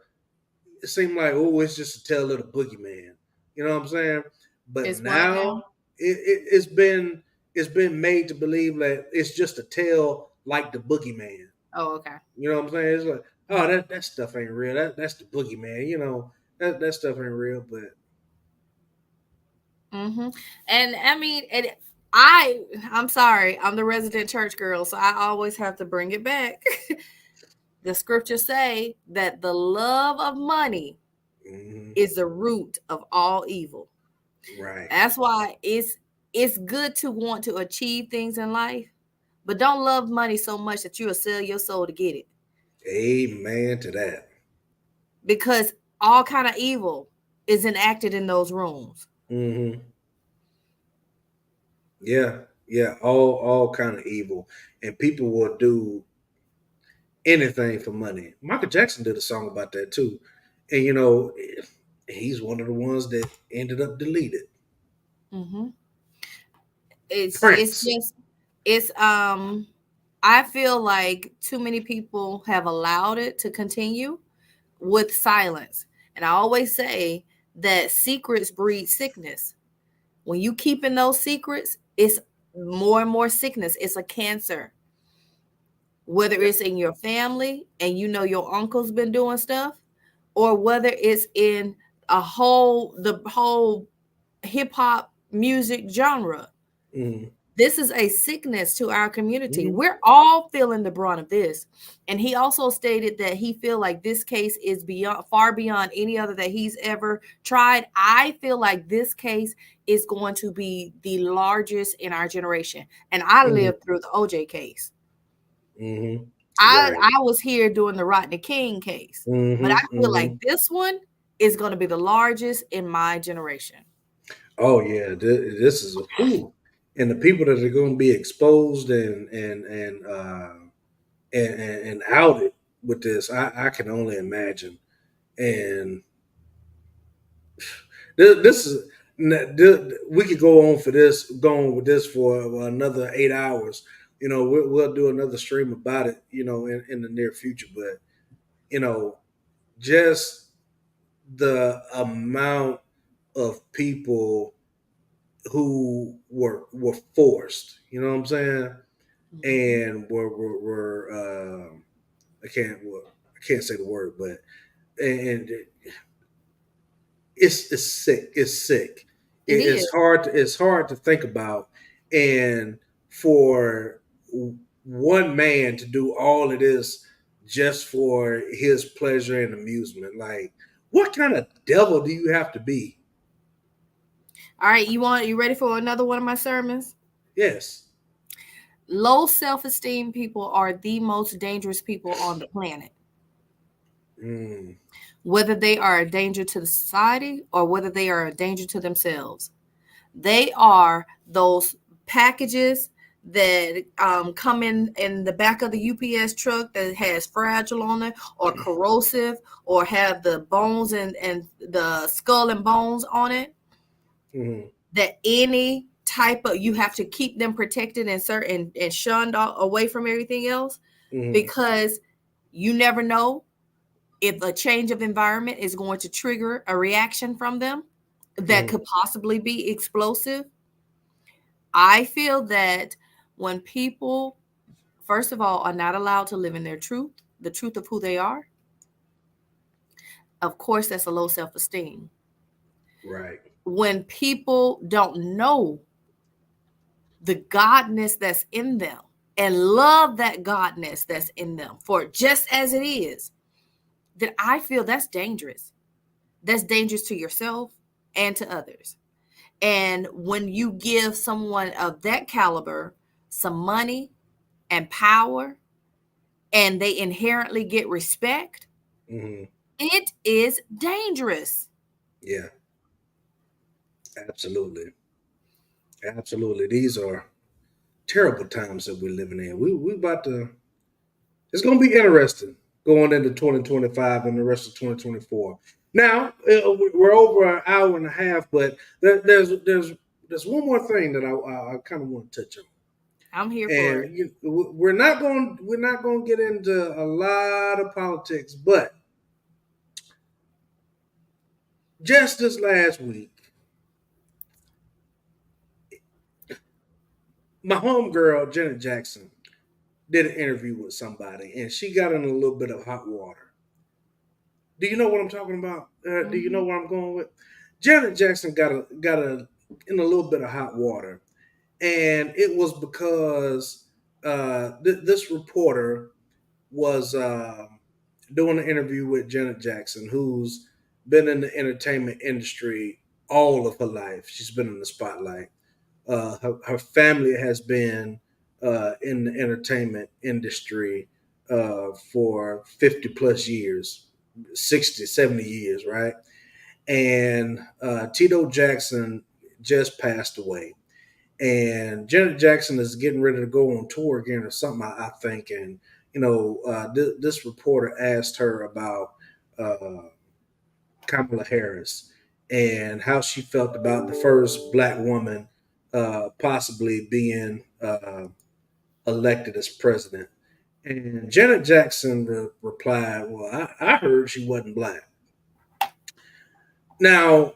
seem like, oh, it's just a tale of the boogeyman. You know what I'm saying? But It's what now now? it's been made to believe that it's just a tale like the boogeyman. Oh, okay. You know what I'm saying? It's like, oh, that stuff ain't real. That's the boogeyman. That stuff ain't real. But Mm-hmm. And I mean, I'm sorry, I'm the resident church girl, so I always have to bring it back. The scriptures say that the love of money mhm, is the root of all evil. right, That's why it's good to want to achieve things in life, but don't love money so much that you'll sell your soul to get it. amen to that. Because all kind of evil is enacted in those rooms. Hmm. Yeah, yeah, all kind of evil, and people will do anything for money. Michael Jackson did a song about that too, and he's one of the ones that ended up deleted. Mm-hmm. It's Prince. just it's I feel like too many people have allowed it to continue with silence. And I always say that secrets breed sickness. When you keep in those secrets, it's more and more sickness. It's a cancer. Whether it's in your family and your uncle's been doing stuff, or whether it's in the whole hip hop music genre. Hmm. This is a sickness to our community. Hmm. We're all feeling the brunt of this. And he also stated that he feel like this case is far beyond any other that he's ever tried. I feel like this case is going to be the largest in our generation. And I Hmm. lived through the OJ case. Hmm. I Right. I was here during the Rodney King case. But I Hmm. feel like Hmm. this one is going to be the largest in my generation. Oh yeah, this is who, and the people that are going to be exposed and outed with this, I can only imagine. And this is we could go on with this for another 8 hours. We'll do another stream about it. In the near future, but you know, just the amount of people who were forced. You know what I'm saying? Mhm. And were I can't say the word, but and it's sick. It's sick. It It's is. hard. It's hard to think about, and for one man to do all of this just for his pleasure and amusement. Like, what kind of devil do you have to be? All right, you ready for another one of my sermons? Yes. Low self-esteem people are the most dangerous people on the planet. Mm. Whether they are a danger to the society or whether they are a danger to themselves. They are those packages that come in the back of the UPS truck that has fragile on it or corrosive or have the bones and the skull and bones on it. Mm. That any type of you have to keep them protected and certain and shunned away from everything else, Mm. because you never know if a change of environment is going to trigger a reaction from them. that could possibly be explosive. I feel that when people, first of all, are not allowed to live in their truth, the truth of who they are, of course, that's a low self-esteem. Right. When people don't know the godness that's in them and love that godness that's in them for just as it is, then I feel that's dangerous. That's dangerous to yourself and to others. And when you give someone of that caliber some money and power and they inherently get respect, it is dangerous. Yeah, absolutely. Absolutely. These are terrible times that we're living in. We about to, it's going to be interesting going into 2025 and the rest of 2024. Now, we're over an hour and a half, but there's one more thing that I kind of want to touch on. I'm here for it. And we're not going to get into a lot of politics, but just this last week, my homegirl Janet Jackson did an interview with somebody, and she got in a little bit of hot water. Do you know what I'm talking about? Do you know where I'm going with? Janet Jackson got in a little bit of hot water, and it was because this reporter was doing an interview with Janet Jackson, who's been in the entertainment industry all of her life. She's been in the spotlight. Her family has been in the entertainment industry for 50 plus years, 60, 70 years, right? And Tito Jackson just passed away. And Janet Jackson is getting ready to go on tour again or something, I think. And, this reporter asked her about Kamala Harris and how she felt about the first Black woman possibly being elected as president. And Janet Jackson replied, "Well, I heard she wasn't Black." Now,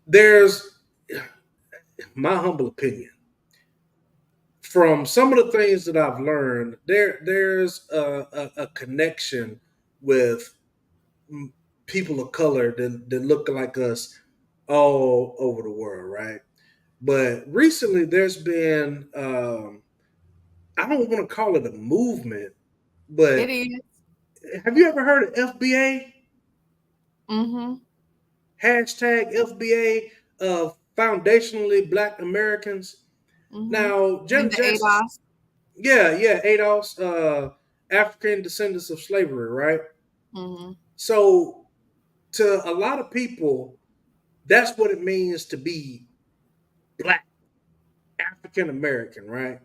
there's my humble opinion. From some of the things that I've learned, there's a connection with people of color that look like us all over the world, right? But recently, there's been I don't want to call it a movement, It but is. have you ever heard of FBA? Mm-hmm. Hashtag FBA of foundationally Black Americans. Mm-hmm. Now, Janet The Jackson, ADOS. yeah, ADOS, African descendants of slavery, right? Mm-hmm. So, to a lot of people, that's what it means to be Black, African American, right?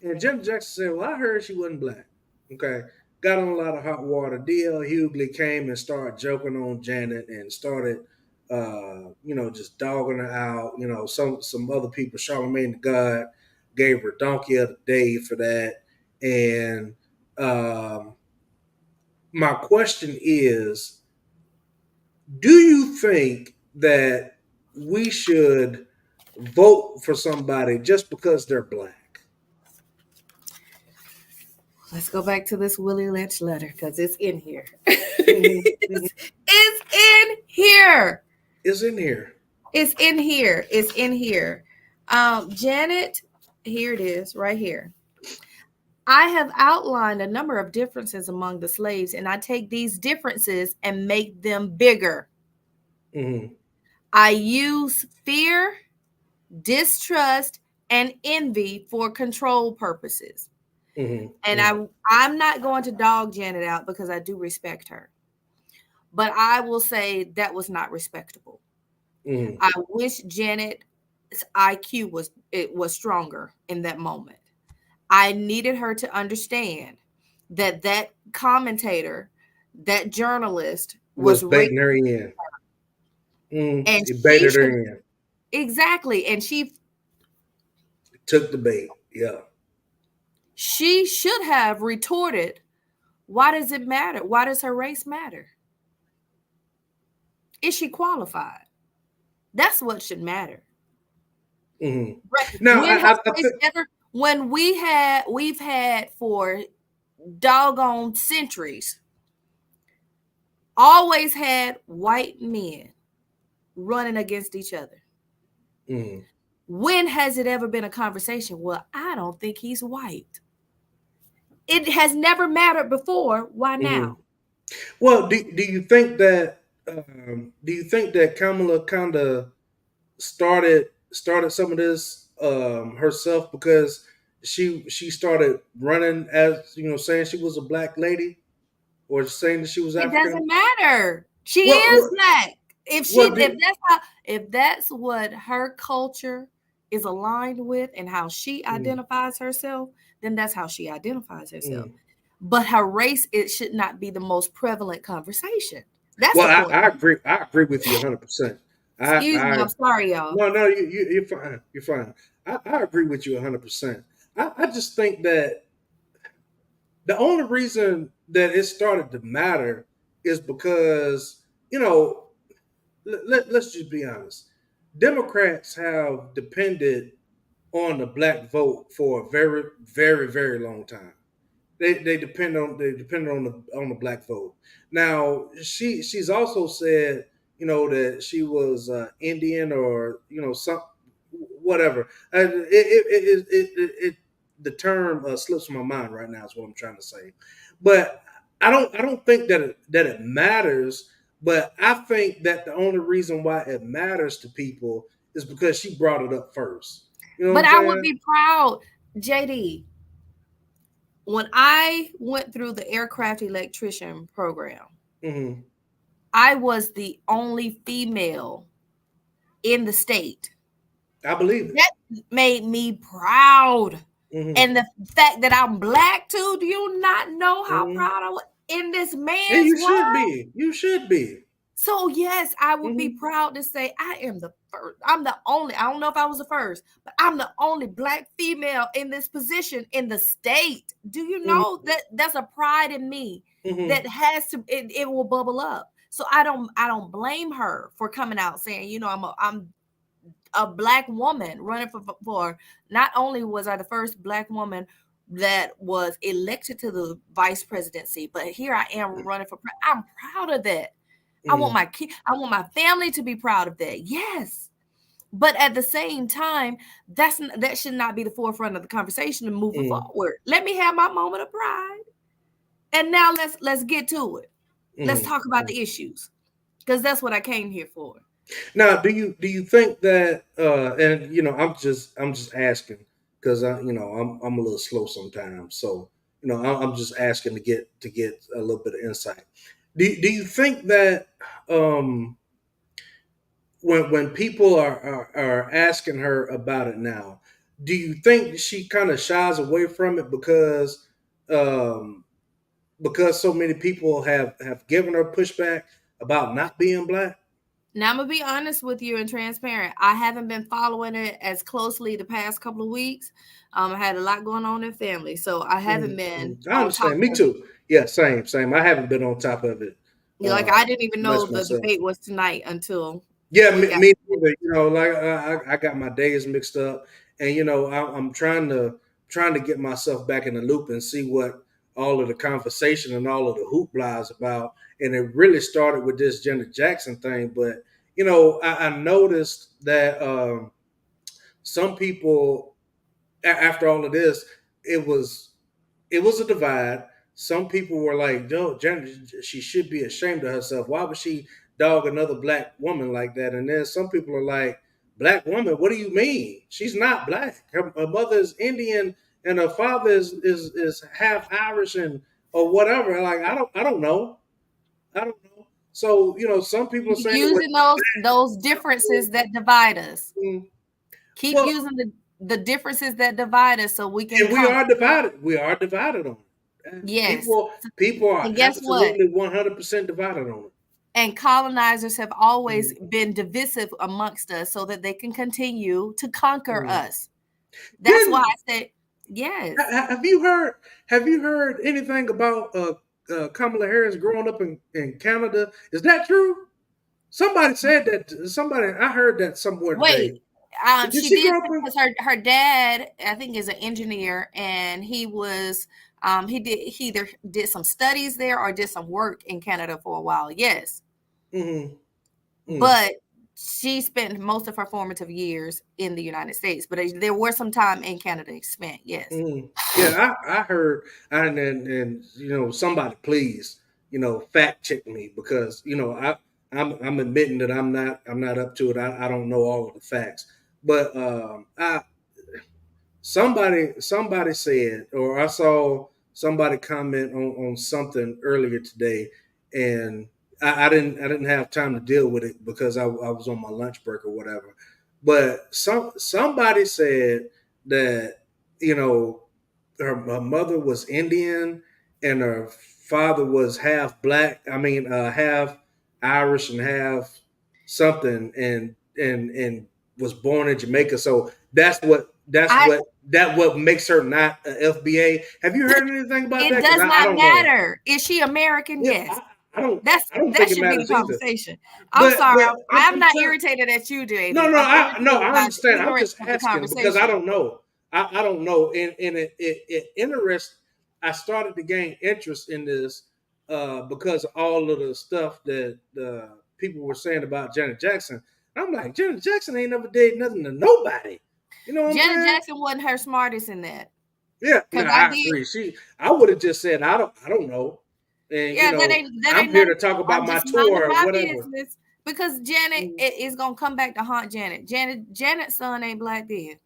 And Janet Jackson said, "Well, I heard she wasn't Black." Okay. Got on a lot of hot water. D.L. Hughley came and started joking on Janet and started, just dogging her out. Some other people, Charlamagne the God, gave her Donkey of the Day for that. And my question is, do you think that we should vote for somebody just because they're Black? Let's go back to this Willie Lynch letter because it's in here. Mm-hmm. It's in here. It's in here. It's in here. It's in here. Janet, here it is, right here. I have outlined a number of differences among the slaves, and I take these differences and make them bigger. Mm-hmm. I use fear, distrust, and envy for control purposes. Mm-hmm. And I'm not going to dog Janet out because I do respect her. But I will say that was not respectable. Mm-hmm. I wish Janet's IQ was stronger in that moment. I needed her to understand that commentator, that journalist Was was baiting her in. and He she baited her should, in. exactly, and she Took the bait. Yeah. should have retorted, "Why does it matter? Why does her race matter? Is she qualified?" That's what should matter. Mm-hmm. Right. Now, When has I race think. ever, when we've had for doggone centuries, always had white men running against each other. Mm-hmm. When has it ever been a conversation? Well, I don't think he's white. It has never mattered before. Why Mm-hmm. now? Well, do you think that Kamala kind of started some of this herself, because she started running, as saying she was a black lady, or saying that she was It African? doesn't matter. She What is what black. If she what if do, that's how if that's what her culture is aligned with and how she mm, identifies herself, then that's how she identifies herself. mm. But her race, it should not be the most prevalent conversation. That's Well, the point. I agree with you 100%. Excuse me, I I'm sorry, y'all. No, you're fine. You're fine. I agree with you 100%. I just think that the only reason that it started to matter is because, let's just be honest. Democrats have depended on the black vote for a very, very, very long time. They depend on the black vote. Now she's also said, that she was Indian, or some whatever. The term slips my mind right now, is what I'm trying to say. But I don't think that it matters. But I think that the only reason why it matters to people is because she brought it up first. You know what But I'm I would saying? be proud, JD, when I went through the aircraft electrician program, Hmm. I was the only female in the state. I believe it. That made me proud. Hmm. And the fact that I'm black too, do you not know how Hmm. proud I was in this And man's you should world? be. You should be. So yes, I would be Hmm. proud to say I am the first. I'm the only. I don't know if I was the first, but I'm the only black female in this position in the state. Do you Hmm. know that that's a pride in me Hmm. that has to it will bubble up. So I don't blame her for coming out saying, I'm a black woman running for not only was I the first black woman that was elected to the vice presidency, but here I am running for I'm proud of that. I want Hmm. my kid, I want my family to be proud of that. Yes. But at the same time, that should not be the forefront of the conversation and moving Hmm. forward. Let me have my moment of pride. And now let's get to it. Let's Hmm. talk about the issues. Because that's what I came here for. Now, do you think that and I'm just asking, because I'm a little slow sometimes, so I'm just asking to get a little bit of insight. Do you think that um when people are asking her about it now, do you think she kind of shies away from it um because so many people have given her pushback about not being black? Now I'm gonna be honest with you and transparent. I haven't been following it as closely the past couple of weeks. I had a lot going on in family, so I haven't been I on top understand. Me of it. too. Yeah, same. I haven't been on top of it Like I didn't even know much the myself. debate was tonight until Yeah, we me, got. me neither. Like I got my days mixed up, and I'm trying to get myself back in the loop and see what all of the conversation and all of the hoopla is about. And it really started with this Janet Jackson thing, but I noticed that some people, after all of this, it was it was a divide. Some people were like, "No, Janet, she should be ashamed of herself. Why would she dog another black woman like that?" And then some people are like, "Black woman? What do you mean? She's not black. Her mother is Indian, and her father is half Irish, and or whatever." Like I don't know. I don't know. So some people are Keep saying, "Well, using those differences that divide us. mm, Keep well, using the differences that divide us so we can and we conquer. are divided. We are divided on it. Yes. People are And guess what? absolutely 100% divided on it." And colonizers have always Mm, been divisive amongst us so that they can continue to conquer mm. us. That's why Didn't I say yes. have you heard anything about Kamala Harris growing up in Canada? Is that true? Somebody said that. Somebody I heard that somewhere today. Wait, Did she she did grow up in? because her dad, I think, is an engineer, and he was he either did some studies there or did some work in Canada for a while. Yes, Mm-hmm. but she spent most of her formative years in the United States, but there were some time in Canada spent. Yes. Mm. Yeah, I heard, and somebody please, fact check me because I'm admitting that I'm not up to it. I don't know all of the facts, but I somebody said, or I saw somebody comment on something earlier today, and I didn't have time to deal with it because I was on my lunch break or whatever. But somebody said that you know her mother was Indian and her father was half black. I mean, half Irish and half something, and was born in Jamaica. So I that what makes her not a FBA. Have you heard anything about It that? Because does I not don't know. matter. Is she American? Yeah, Yes. I don't That's I don't that think it should be the matters either. conversation. I'm But sorry. I'm I'm not trying. irritated at you, No, JD. no, I'm no, irritated I by the understand. I'm ignorance just of the asking because I conversation. don't know. I don't know. And it interest. I started to gain interest in this because of all of the stuff that people were saying about Janet Jackson. I'm like, Janet Jackson ain't never did nothing to nobody. You know what I'm Janet saying? Jackson wasn't her smartest in that. Yeah, no, Because I I did. agree. I would have just said I don't know, and Yeah, that I'm ain't here nothing. to talk about I'm my just minding tour or my whatever. business. Because Janet Mm. is gonna come back to haunt Janet. Janet's son ain't black then.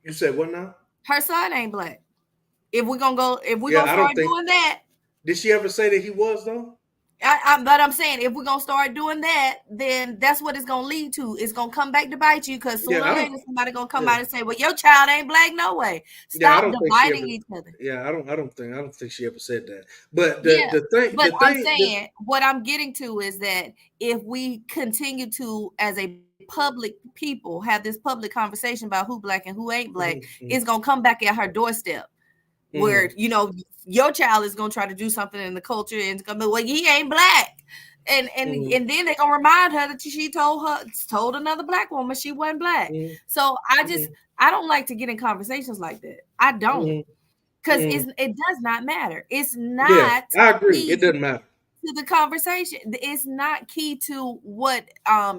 You said what now? Her son ain't black. If we're gonna Yeah, I don't start think. doing that, Did she ever say that he was though? but I'm saying if we're gonna start doing that, then that's what it's gonna lead to. It's gonna come back to bite you because Yeah, sooner I or don't. later somebody gonna come Yeah, out and say, "Well, your child ain't black, no way." yeah, I Stop don't think she dividing ever. each other. Yeah, I don't think she ever said that. But Yeah, but the I'm thing, saying what I'm getting to is that if we continue to, as a public people, have this public conversation about who black and who ain't black, mm-hmm, it's gonna come back at her doorstep. Where mm-hmm, your child is gonna try to do something in the culture and it's gonna be, well, he ain't black, mm-hmm, and then they're gonna remind her that she told another black woman she wasn't black. So mm-hmm, I don't like to get in conversations like that. I don't, mm-hmm, because mm-hmm. it does not matter. It's Yeah, not I agree. key It doesn't matter. to the conversation. It's not key to what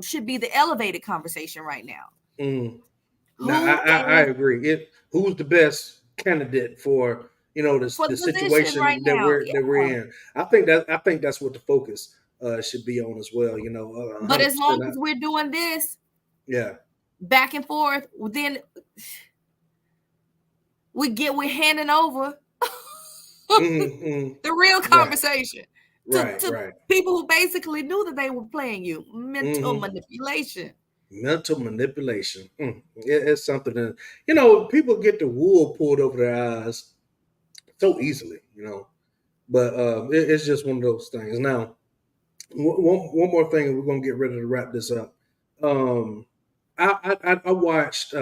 should be the elevated conversation right now. Mm. No, Who I is agree. Who's the best candidate for for the the position right situation that now? we're Yeah. in? I think that's what the focus should be on as well. But as 100%. long as we're doing this Yeah. back and forth, then we're handing over Mm-hmm, mm-hmm. the real Right. conversation Right. to Right. people who basically knew that they were playing you. Mental Mm-hmm. manipulation. Mental manipulation. It's something that people get the wool pulled over their eyes so easily. But it's just one of those things. Now, one more thing, and we're gonna get ready to wrap this up. I watched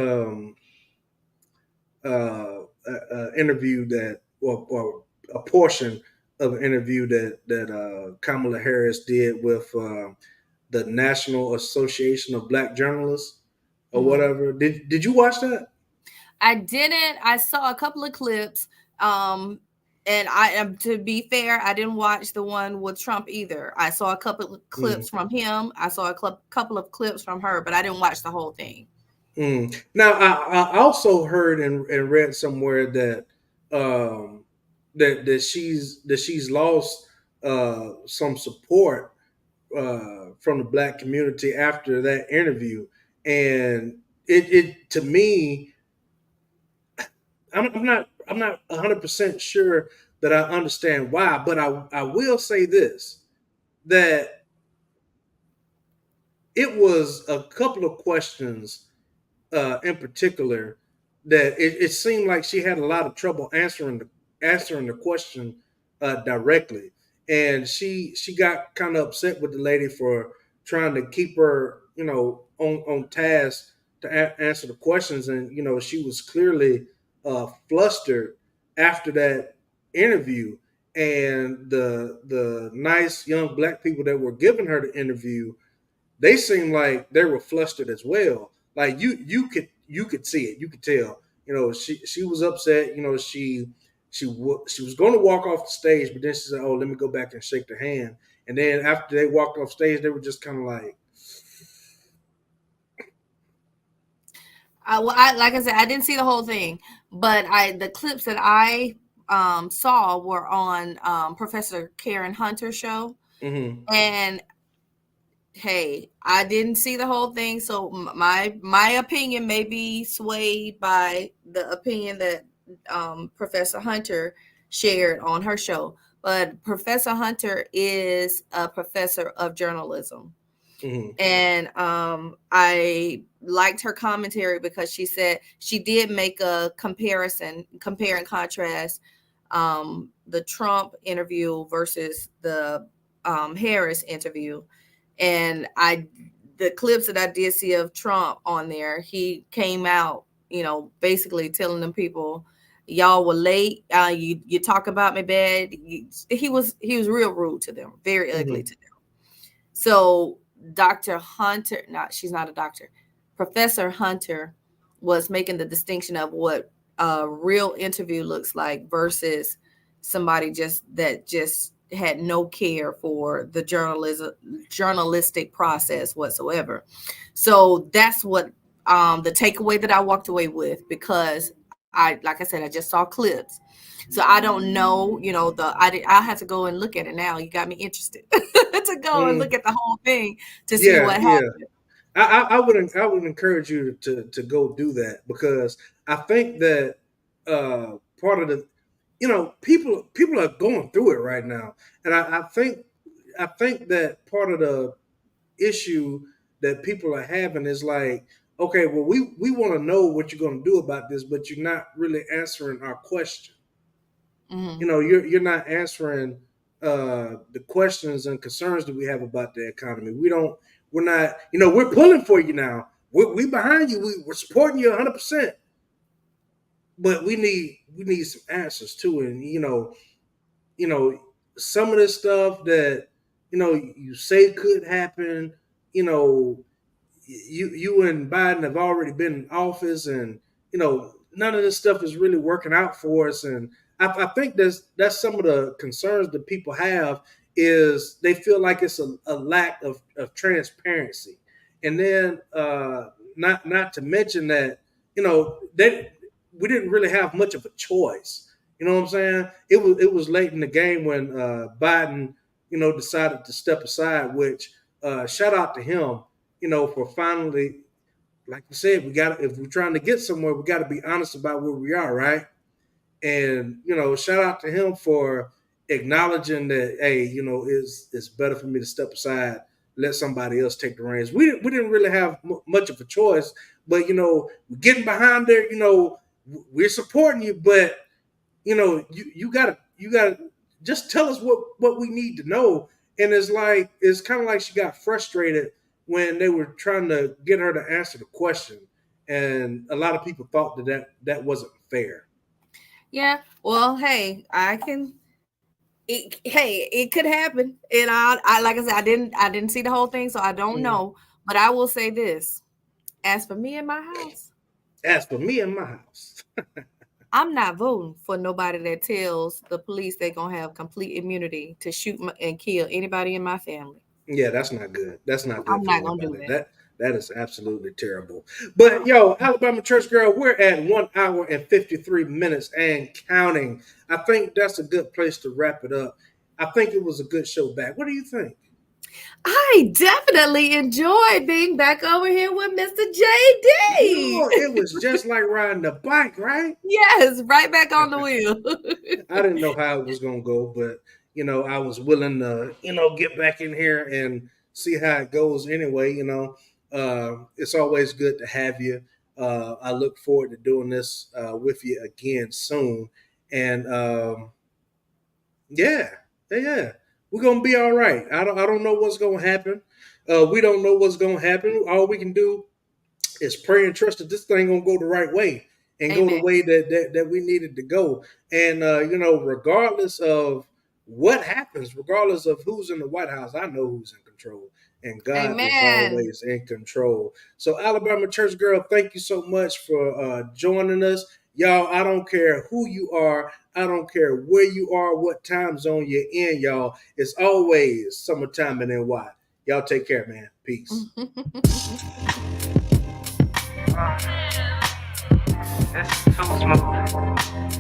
interview that, or a portion of an interview that Kamala Harris did with the National Association of Black Journalists or Mhm. whatever. Did you watch that? I didn't. I saw a couple of clips. And I am, to be fair, I didn't watch the one with Trump either. I saw a couple of Mm. clips from him. I saw a couple of clips from her, but I didn't watch the whole thing. Now, I also heard and read somewhere that she's lost some support from the black community after that interview, and it to me, I'm not 100% sure that I understand why, but I will say this, that it was a couple of questions in particular that it seemed like she had a lot of trouble answering the question directly, and she got kind of upset with the lady for trying to keep her on task to answer the questions, and she was clearly flustered after that interview, and the nice young black people that were giving her the interview, they seemed like they were flustered as well. Like you could see it, you could tell. You know, she was upset. You know, she was going to walk off the stage, but then she said, "Oh, let me go back and shake the hand." And then after they walked off stage, they were just kind of like, like I said, I didn't see the whole thing, but the clips that I saw were on Professor Karen Hunter's show, and hey, I didn't see the whole thing, so my opinion may be swayed by the opinion that Professor Hunter shared on her show. But Professor Hunter is a professor of journalism. And I liked her commentary because she said she did make a compare and contrast the Trump interview versus the Harris interview. And the clips that I did see of Trump on there, he came out, you know, basically telling them people, y'all were late. You talk about me bad. He was real rude to them, very ugly to them. So Dr. Hunter, she's not a doctor. Professor Hunter was making the distinction of what a real interview looks like versus somebody just had no care for the journalistic process whatsoever. So that's what the takeaway that I walked away with, because like I said, I just saw clips. So I don't know, you know, I have to go and look at it now. You got me interested to go and look at the whole thing to see what happened. I would encourage you to go do that, because I think that part of the, you know, people are going through it right now, and I think that part of the issue that people are having is like, okay, well, we want to know what you're going to do about this, but you're not really answering our question. You know, you're not answering the questions and concerns that we have about the economy. We're not, you know, we're pulling for you now. We behind you. We're supporting you 100%. But we need some answers too. And you know, some of this stuff that, you know, you say could happen, you know, you and Biden have already been in office, and you know, none of this stuff is really working out for us. And I think that's some of the concerns that people have, is they feel like it's a lack of transparency. And then not to mention that, you know, we didn't really have much of a choice. You know what I'm saying? It was late in the game when Biden, you know, decided to step aside, which shout out to him, you know, for finally, like you said, if we're trying to get somewhere, we got to be honest about where we are, right? And you know, shout out to him for acknowledging that, hey, you know, it's better for me to step aside, let somebody else take the reins. We didn't really have much of a choice, but you know, getting behind there, you know, we're supporting you, but you know, you gotta just tell us what we need to know. And it's kind of like she got frustrated when they were trying to get her to answer the question, and a lot of people thought that wasn't fair. Yeah. Well, hey, it could happen. And I like I said, I didn't see the whole thing, so I don't know. But I will say this: as for me and my house, I'm not voting for nobody that tells the police they're gonna have complete immunity to shoot and kill anybody in my family. Yeah, that's not good. That's not good I'm for not gonna do anybody. that. That is absolutely terrible. But yo, Alabama Church Girl, we're at 1 hour and 53 minutes and counting. I think that's a good place to wrap it up. I think it was a good show back. What do you think? I definitely enjoyed being back over here with Mr. JD. Oh, it was just like riding a bike, right? Yes, right back on the wheel. I didn't know how it was going to go, but you know, I was willing to, you know, get back in here and see how it goes anyway. You know, it's always good to have you. I look forward to doing this with you again soon. And yeah, we're gonna be all right. I don't know what's gonna happen. We don't know what's gonna happen. All we can do is pray and trust that this thing gonna go the right way and Amen. go the way that we needed to go. And you know, regardless of what happens, regardless of who's in the White House, I know who's in control. And God is Amen. always in control. So, Alabama Church Girl, thank you so much for joining us. Y'all, I don't care who you are. I don't care where you are, what time zone you're in, y'all. It's always summertime in NY. Y'all take care, man. Peace. This is too smooth.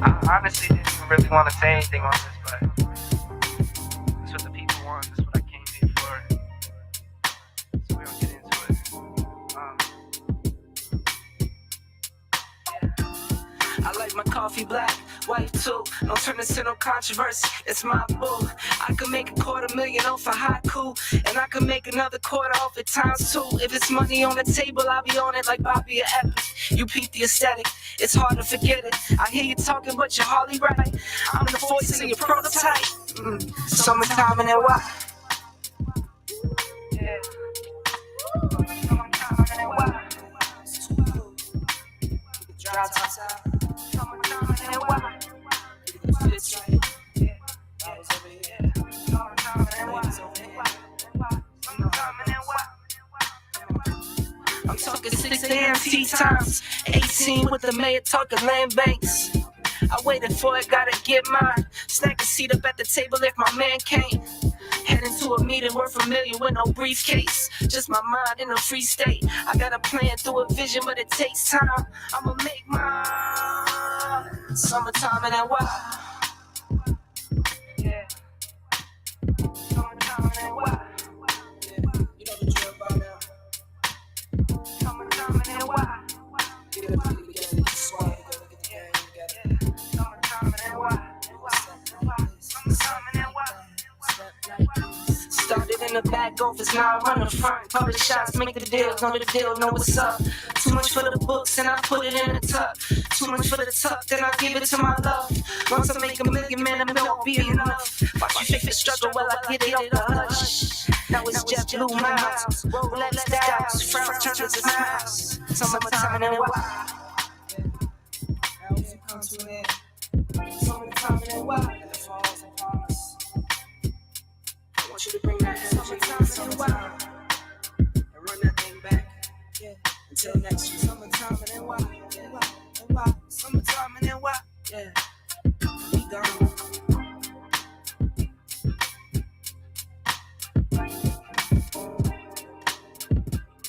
I honestly didn't even really want to say anything on this, but that's what the people want. That's what I came here for. So we're gonna get into it. I like my coffee black, white too. Don't turn this into no controversy. It's my boo. I could make $250,000 off a haiku, and I could make another quarter off it times 2. If it's money on the table, I'll be on it like Bobby or Epic. You peep the aesthetic, it's hard to forget it. I hear you talking, but you're hardly right. I'm the voice of your prototype. Summertime in NY. Yeah. Summertime in NY. Drive tops out. Summertime in NY. Fits right. Yeah. I was over here. Summertime in NY. Summertime in NY. I'm talking 6 a.m. tea times. 18 with the mayor talking land banks. I waited for it, gotta get mine. Snack a seat up at the table if my man came. Heading to a meeting, we're familiar with no briefcase. Just my mind in a free state. I got a plan through a vision, but it takes time. I'ma make mine. Summertime in NY. Yeah. Summertime in NY. Yeah. You know the drill by now. Summertime in NY. Get up together, get swag, go look at the game together. Summertime in NY. Summertime in NY. Started in the back office, now I run the front. Call the shots, make the deals, know the deal, know what's up. Too much for the books, and I put it in the tuck. Too much for the tuck, then I give it to my love. Once I make $1 million, man, it won't be enough. Watch you fake the struggle while I get it off the hush. Now it's Jet Blue Miles, Rolex styles, frowns turn to smiles. Summertime in NY. Now if you come to an end, summertime in NY. And the falls upon us. I want you to bring that energy summertime and run that thing back. Yeah. Until next year.